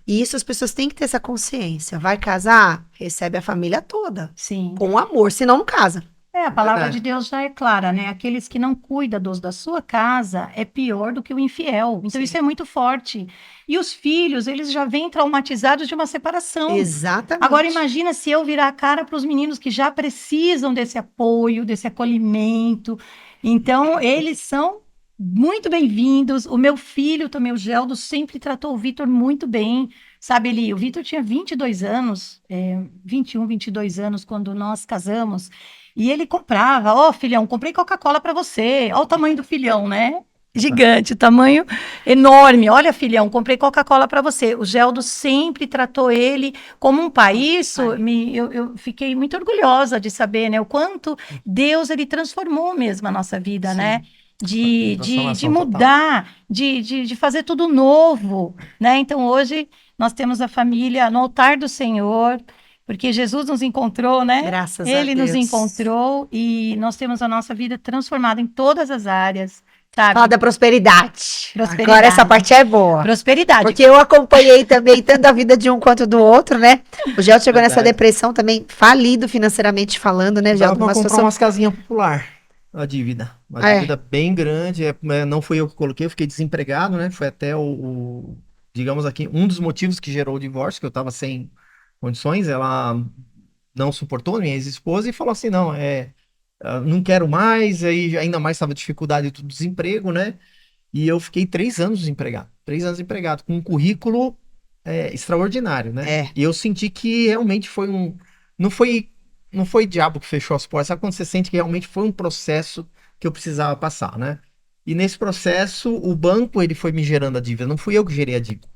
E isso as pessoas têm que ter essa consciência. Vai casar? Recebe a família toda. Sim. Com amor, senão não casa. A palavra Verdade. de Deus já é clara, né? Aqueles que não cuidam dos da sua casa é pior do que o infiel. Então, isso é muito forte. E os filhos, eles já vêm traumatizados de uma separação. Exatamente. Agora, imagina se eu virar a cara para os meninos que já precisam desse apoio, desse acolhimento. Então, eles são muito bem-vindos. O meu filho também, o Geldo, sempre tratou o Vitor muito bem. Sabe, o Vitor tinha 22 anos, 21, 22 anos, quando nós casamos. E ele comprava, filhão, comprei Coca-Cola para você. Olha o tamanho do filhão, né? Gigante, tamanho enorme. Olha, filhão, comprei Coca-Cola para você. O Geldo sempre tratou ele como um pai. Isso, eu fiquei muito orgulhosa de saber, né? O quanto Deus, ele transformou mesmo a nossa vida, Sim. né? De Transformação mudar, de fazer tudo novo, né? Então, hoje, nós temos a família no altar do Senhor, porque Jesus nos encontrou, né? Graças a Ele nos Deus. encontrou e nós temos a nossa vida transformada em todas as áreas, sabe? Fala da prosperidade. Prosperidade. Agora essa parte é boa. Prosperidade. Porque eu acompanhei também tanto a vida de um quanto do outro, né? O Geldo chegou nessa Verdade. depressão também, falido financeiramente falando, né, Dava Geldo? pra Uma comprar situação... umas casinhas popular. A dívida. Uma É. dívida bem grande. Não fui eu que coloquei, eu fiquei desempregado, né? Foi até digamos aqui, um dos motivos que gerou o divórcio, que eu tava sem condições. Ela não suportou, minha ex-esposa, e falou assim: não, não quero mais. Aí ainda mais estava dificuldade do desemprego, né? E eu fiquei 3 anos desempregado. 3 anos desempregado, com um currículo extraordinário, né? É. E eu senti que realmente foi não foi diabo que fechou as portas. Sabe quando você sente que realmente foi um processo que eu precisava passar, né? E nesse processo, o banco, ele foi me gerando a dívida. Não fui eu que gerei a dívida.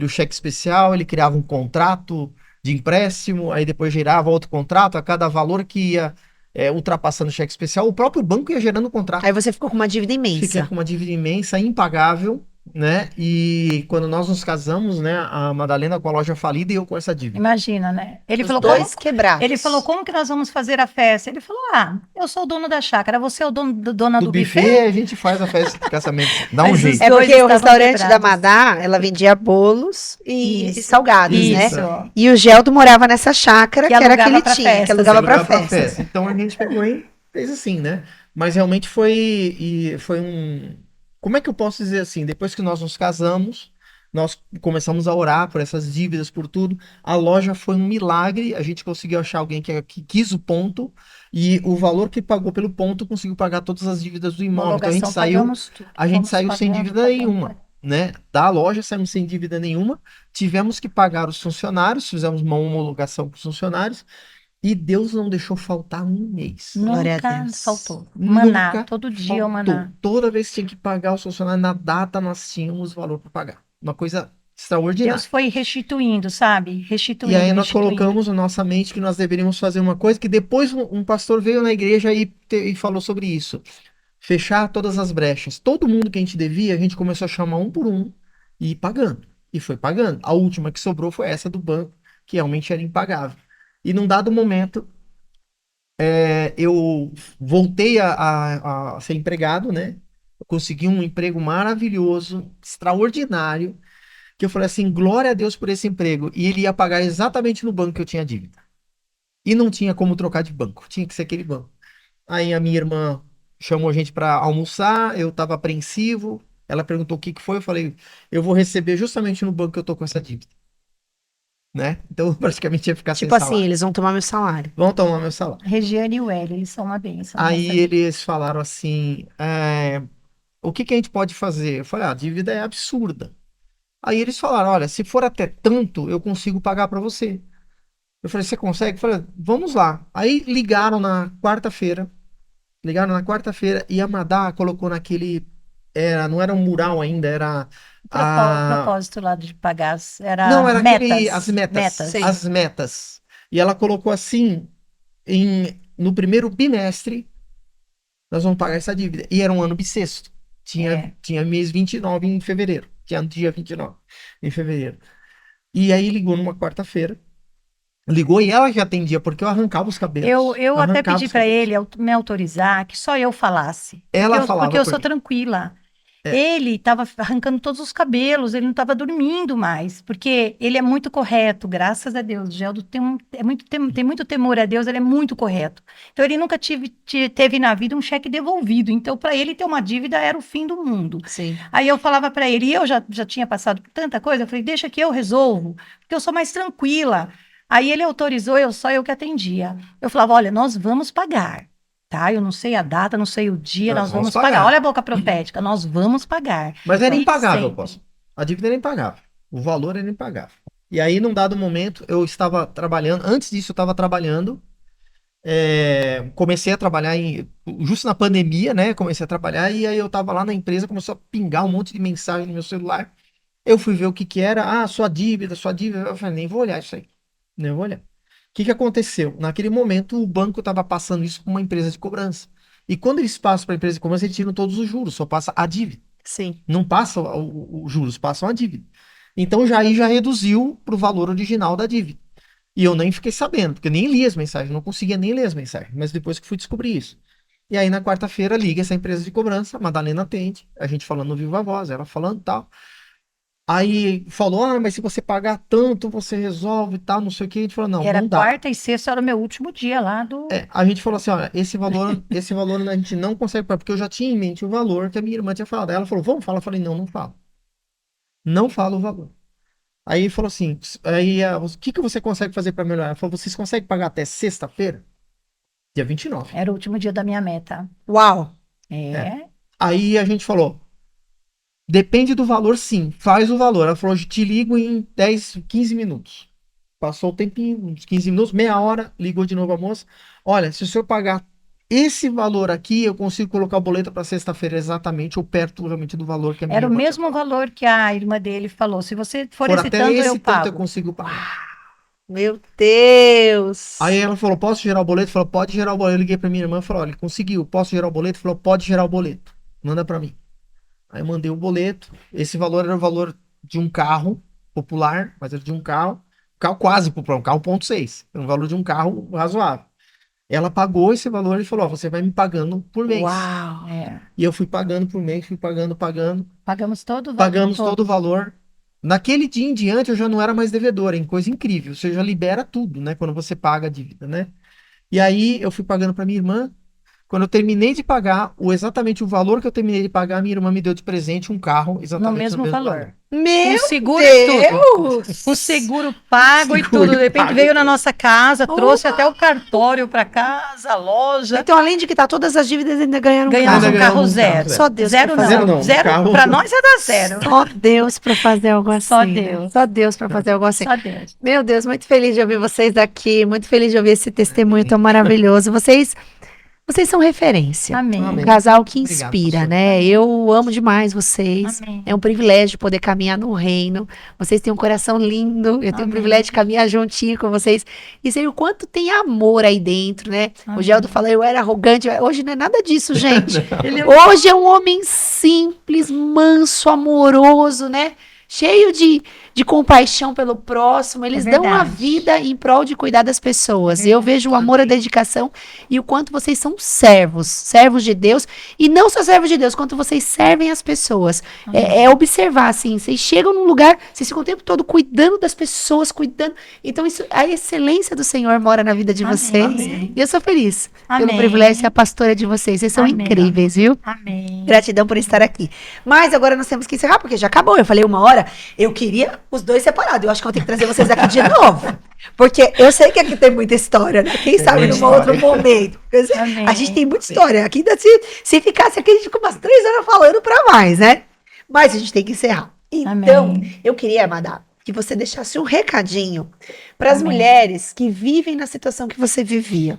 O cheque especial, ele criava um contrato de empréstimo, aí depois gerava outro contrato, a cada valor que ia ultrapassando o cheque especial, o próprio banco ia gerando o contrato. Aí você ficou com uma dívida Fiquei imensa. com uma dívida imensa, impagável, né? E quando nós nos casamos, né, a Madalena com a loja falida e eu com essa dívida. Imagina, né? Ele Os falou, dois quebrados. Ele falou, como que nós vamos fazer a festa? Ele falou, eu sou o dono da chácara, você é o dona do buffet? A gente faz a festa de casamento, dá um Mas jeito. É porque dois o estavam restaurante da quebrados. Madá, ela vendia bolos e Isso. salgados, né? Isso. E o Geldo morava nessa chácara, Que que era que alugava ele pra tinha, festa, que alugava pra Alugava pra festa. Então a gente pegou e fez assim, né? Mas realmente foi um... Como é que eu posso dizer assim? Depois que nós nos casamos, Nós começamos a orar por essas dívidas, por tudo. A loja foi um milagre. A gente conseguiu achar alguém que quis o ponto. E o valor que pagou pelo ponto conseguiu pagar todas as dívidas do imóvel. Então Homologação, pagamos tudo. a gente Fomos saiu sem pagando, dívida pagando, nenhuma, pagando. né? Da loja saímos sem dívida nenhuma. Tivemos que pagar os funcionários, fizemos uma homologação com os funcionários. E Deus não deixou faltar um mês. Glória a Nunca Deus. faltou. Maná, Nunca todo dia o faltou. maná. Toda vez que tinha que pagar os funcionários, na data nós tínhamos valor para pagar. Uma coisa extraordinária. Deus foi restituindo, sabe? E Restituindo, aí nós restituindo. colocamos na nossa mente que nós deveríamos fazer uma coisa que depois um pastor veio na igreja e falou sobre isso. Fechar todas as brechas. Todo mundo que a gente devia, a gente começou a chamar um por um e ir pagando. E foi pagando. A última que sobrou foi essa do banco, que realmente era impagável. E num dado momento, eu voltei a ser empregado, né? Eu consegui um emprego maravilhoso, extraordinário, que eu falei assim, glória a Deus por esse emprego. E ele ia pagar exatamente no banco que eu tinha dívida. E não tinha como trocar de banco, tinha que ser aquele banco. Aí a minha irmã chamou a gente para almoçar, eu estava apreensivo, ela perguntou o que que foi, eu falei, eu vou receber justamente no banco que eu tô com essa dívida, né? Então eu praticamente ia ficar sem Tipo assim, salário. eles vão tomar meu salário. Vão tomar meu salário. Regiane e o Hélio, eles são uma bênção. Aí nessa vida. eles falaram assim, o que que a gente pode fazer? Eu falei, a dívida é absurda. Aí eles falaram, olha, se for até tanto, eu consigo pagar para você. Eu falei, você consegue? Eu falei, vamos lá. Aí ligaram na quarta-feira e a Madá colocou naquele, não era um mural ainda, era O propósito lá de pagar não, era era as metas. Sim. as metas. E ela colocou assim, no primeiro bimestre, nós vamos pagar essa dívida. E era um ano bissexto. Tinha mês 29 em fevereiro. Tinha dia 29 em fevereiro. E aí ligou numa quarta-feira. Ligou e ela já atendia, porque eu arrancava os cabelos. Eu até Arrancava pedi os para cabelos. ele me autorizar que só eu falasse. Ela Porque falava eu por sou mim. tranquila. É. Ele estava arrancando todos os cabelos, ele não estava dormindo mais, porque ele é muito correto, graças a Deus. O Geldo tem muito temor a Deus, ele é muito correto. Então, ele nunca teve na vida um cheque devolvido. Então, para ele ter uma dívida era o fim do mundo. Sim. Aí eu falava para ele, e eu já tinha passado por tanta coisa, eu falei, deixa que eu resolvo, porque eu sou mais tranquila. Aí ele autorizou, só eu que atendia. Eu falava, olha, nós vamos pagar, tá? Eu não sei a data, não sei o dia, Nós nós vamos vamos pagar. pagar. Olha a boca profética, nós vamos pagar. Mas era E impagável, sempre. posso. A dívida era impagável. O valor era impagável. E aí, num dado momento, eu estava trabalhando. Antes disso, eu estava trabalhando. Comecei a trabalhar justo na pandemia, né? Comecei a trabalhar e aí eu estava lá na empresa, começou a pingar um monte de mensagem no meu celular. Eu fui ver o que que era. Ah, sua dívida, sua dívida. Eu falei, nem vou olhar isso aí. Nem vou olhar. O que que aconteceu? Naquele momento, o banco estava passando isso para uma empresa de cobrança. E quando eles passam para a empresa de cobrança, eles tiram todos os juros, só passa a dívida. Sim. Não passa os juros, passam a dívida. Então já reduziu para o valor original da dívida. E eu nem fiquei sabendo, porque eu nem li as mensagens, não conseguia nem ler as mensagens, mas depois que fui descobrir isso. E aí na quarta-feira liga essa empresa de cobrança, a Madalena atende, a gente falando no Viva Voz, ela falando tal. Aí falou, mas se você pagar tanto, você resolve e tal, não sei o que. A gente falou, não, Era não dá. quarta e sexta, era o meu último dia lá do... A gente falou assim, olha, esse valor a gente não consegue pagar, porque eu já tinha em mente o valor que a minha irmã tinha falado. Aí ela falou, vamos falar? Eu falei, não, não falo. Não falo o valor. Aí falou assim, o que que você consegue fazer para melhorar? Ela falou, vocês conseguem pagar até sexta-feira? Dia 29. Era o último dia da minha meta. Uau! Aí a gente falou, depende do valor, sim, faz o valor. Ela falou, te ligo em 10, 15 minutos. Passou o tempinho, uns 15 minutos, meia hora, ligou de novo a moça. Olha, se o senhor pagar esse valor aqui, eu consigo colocar o boleto para sexta-feira exatamente, ou perto realmente do valor que a minha Era o irmã tinha mesmo falado. valor que a irmã dele falou. Se você for Por esse até tanto, esse eu tanto eu pago. consigo pagar. Meu Deus! Aí ela falou, posso gerar o boleto? Falou, pode gerar o boleto. Eu liguei pra minha irmã e falou, olha, conseguiu, posso gerar o boleto? Falou, pode gerar o boleto. Manda pra mim. Aí eu mandei o boleto. Esse valor era o valor de um carro popular, mas era de um carro quase popular, um carro 1.6. Era um valor de um carro razoável. Ela pagou esse valor e falou, ó, você vai me pagando por mês. Uau! E eu fui pagando por mês, fui pagando. Pagamos todo o valor. Pagamos todo o valor. Naquele dia em diante eu já não era mais devedor, hein? Coisa incrível. Você já libera tudo, né? Quando você paga a dívida, né? E aí eu fui pagando para minha irmã. Quando eu terminei de pagar, exatamente o valor que eu terminei de pagar, minha irmã me deu de presente um carro No exatamente mesmo valor. Meu Com seguro e tudo. Deus! Com seguro pago e Seguro tudo. De repente pago. veio na nossa casa, trouxe até o cartório para casa, a loja. Então, além de quitar todas as dívidas, ainda ganharam um Ganhamos carro. um carro ganhamos um carro zero. Só Deus Zero pra fazer não. algo. Zero Carro- para nós é dar zero. Só Deus para fazer algo assim. Só né? Deus. Só Deus para fazer algo assim. Só Deus. Meu Deus, muito feliz de ouvir vocês aqui, muito feliz de ouvir esse testemunho tão maravilhoso. Vocês são referência. Amém. Um Amém. casal que Obrigado, inspira, pastor. né? Eu amo demais vocês. Amém. É um privilégio poder caminhar no reino. Vocês têm um coração lindo. Eu tenho o Amém. privilégio de caminhar juntinho com vocês. E sei o quanto tem amor aí dentro, né? O Amém. Geldo falou, eu era arrogante. Hoje não é nada disso, gente. Ele é Hoje é um homem simples, manso, amoroso, né? Cheio de compaixão pelo próximo. Eles dão a verdade. vida em prol de cuidar das pessoas. É E eu vejo o amor, a dedicação e o quanto vocês são servos de Deus. E não só servos de Deus, quanto vocês servem as pessoas. É observar, assim, vocês chegam num lugar, vocês ficam o tempo todo cuidando das pessoas, cuidando. Então, a excelência do Senhor mora na vida de Amém. vocês. Amém. E eu sou feliz pelo Amém. privilégio de ser a pastora de vocês. Vocês são Amém. incríveis, viu? Amém. Gratidão por estar aqui. Mas agora nós temos que encerrar, porque já acabou. Eu falei 1 hora. Eu queria os dois separados. Eu acho que eu vou ter que trazer vocês aqui de novo. Porque eu sei que aqui tem muita história, né? Quem sabe muita num outro história. momento. Porque Amém. a gente tem muita história. Aqui ainda se ficasse aqui, a gente fica umas 3 horas falando pra mais, né? Mas a gente tem que encerrar. Então, Amém. eu queria, Amada, que você deixasse um recadinho para as Amém. mulheres que vivem na situação que você vivia.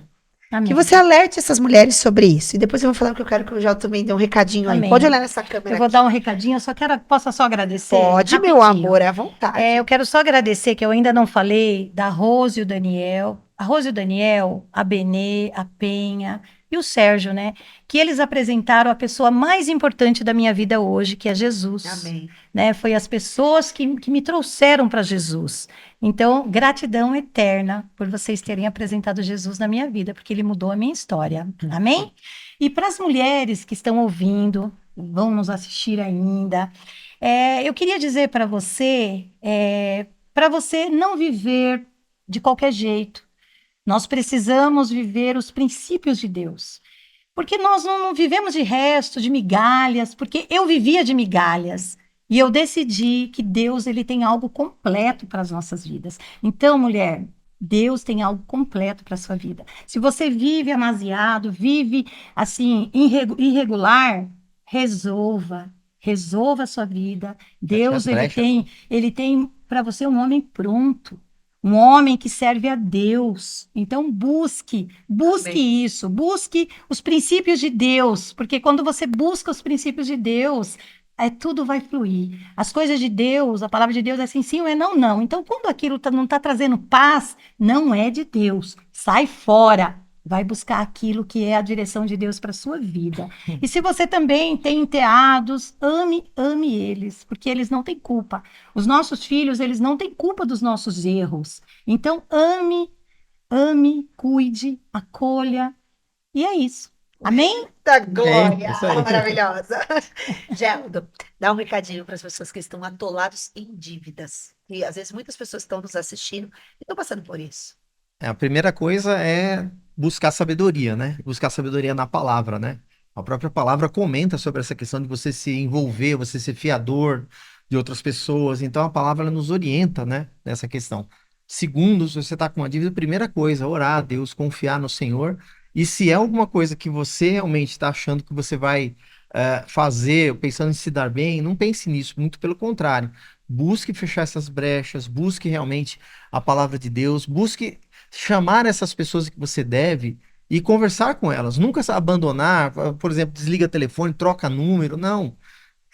Amém. Que você alerte essas mulheres sobre isso. E depois eu vou falar que eu quero que o Jó também dê um recadinho aí. Amém. Pode olhar nessa câmera. Eu vou aqui. dar um recadinho, eu só quero, posso só agradecer? Pode, meu Rapidinho. amor, é à vontade. Eu quero só agradecer que eu ainda não falei da Rose e o Daniel. A Rose e o Daniel, a Benê, a Penha e o Sérgio, né? Que eles apresentaram a pessoa mais importante da minha vida hoje, que é Jesus. Amém. Né? Foi as pessoas que me trouxeram para Jesus. Então, gratidão eterna por vocês terem apresentado Jesus na minha vida, porque ele mudou a minha história. Amém? E para as mulheres que estão ouvindo, vão nos assistir ainda, eu queria dizer para você não viver de qualquer jeito. Nós precisamos viver os princípios de Deus. Porque nós não vivemos de resto, de migalhas, porque eu vivia de migalhas. E eu decidi que Deus ele tem algo completo para as nossas vidas. Então, mulher, Deus tem algo completo para a sua vida. Se você vive amaziado, vive assim, irregular, resolva a sua vida. Deus ele tem para você um homem pronto. Um homem que serve a Deus. Então, busque Amém. isso, busque os princípios de Deus, porque quando você busca os princípios de Deus, tudo vai fluir. As coisas de Deus, a palavra de Deus é assim, sim ou é não, não. Então, quando aquilo não está trazendo paz, não é de Deus. Sai fora. Vai buscar aquilo que é a direção de Deus para a sua vida. E se você também tem enteados, ame eles, porque eles não têm culpa. Os nossos filhos, eles não têm culpa dos nossos erros. Então, ame, cuide, acolha. E é isso. Amém? Eita glória! isso aí. Maravilhosa. Geldo, dá um recadinho para as pessoas que estão atolados em dívidas. E às vezes muitas pessoas estão nos assistindo e estão passando por isso. A primeira coisa é buscar sabedoria, né? Buscar sabedoria na palavra, né? A própria palavra comenta sobre essa questão de você se envolver, você ser fiador de outras pessoas. Então a palavra ela nos orienta, né? Nessa questão. Segundo, se você está com uma dívida, primeira coisa, orar a Deus, confiar no Senhor. E se é alguma coisa que você realmente está achando que você vai fazer, pensando em se dar bem, não pense nisso, muito pelo contrário. Busque fechar essas brechas, busque realmente a palavra de Deus, busque chamar essas pessoas que você deve e conversar com elas. Nunca abandonar, por exemplo, desliga telefone, troca número, não.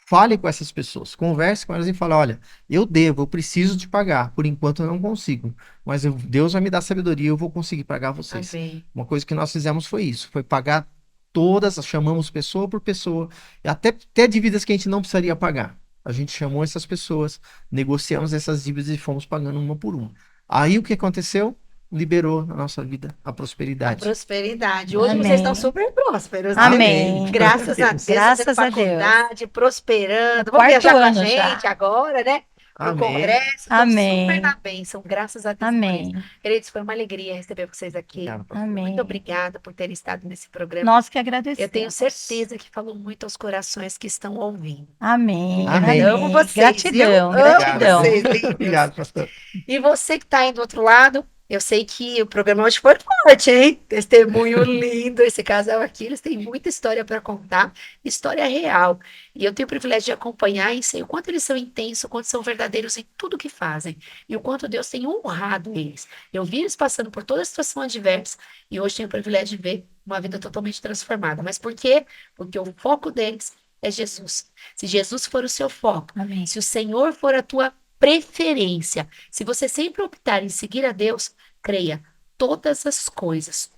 Fale com essas pessoas, converse com elas e fale, olha, eu preciso te pagar, por enquanto eu não consigo, mas Deus vai me dar sabedoria e eu vou conseguir pagar vocês. Amém. Uma coisa que nós fizemos foi isso, foi pagar todas, chamamos pessoa por pessoa, até dívidas que a gente não precisaria pagar. A gente chamou essas pessoas, negociamos essas dívidas e fomos pagando uma por uma. Aí o que aconteceu? Liberou na nossa vida a prosperidade. A prosperidade. Hoje Amém. vocês estão super prósperos, né? Amém. Graças a Deus. Graças a faculdade, prosperando. Vão Quarto viajar com a ano gente já. agora, né? pro Amém. congresso. Estou Amém. super na bênção, graças a Deus por isso. Amém. Queridos, foi uma alegria receber vocês aqui. Obrigado, pastor. Muito Amém. obrigada por terem estado nesse programa. Nós que Eu tenho agradecemos. certeza que falou muito aos corações que estão ouvindo. Amém. Amém. Amo vocês, Gratidão, viu? Amo gratidão. vocês, lindos. Obrigado, pastor. E você que está aí do outro lado, eu sei que o programa hoje foi forte, hein? Testemunho lindo. Esse casal aqui, eles têm muita história para contar, história real. E eu tenho o privilégio de acompanhar e sei o quanto eles são intensos, o quanto são verdadeiros em tudo que fazem. E o quanto Deus tem honrado eles. Eu vi eles passando por toda a situação adversa e hoje tenho o privilégio de ver uma vida totalmente transformada. Mas por quê? Porque o foco deles é Jesus. Se Jesus for o seu foco, Amém. se o Senhor for a tua preferência, se você sempre optar em seguir a Deus, creia, todas as coisas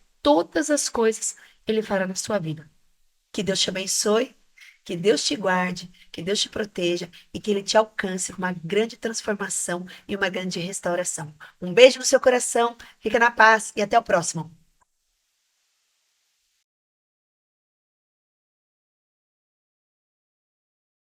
Ele fará na sua vida. Que Deus te abençoe, que Deus te guarde, que Deus te proteja e que Ele te alcance com uma grande transformação e uma grande restauração. Um beijo no seu coração, fica na paz e até o próximo.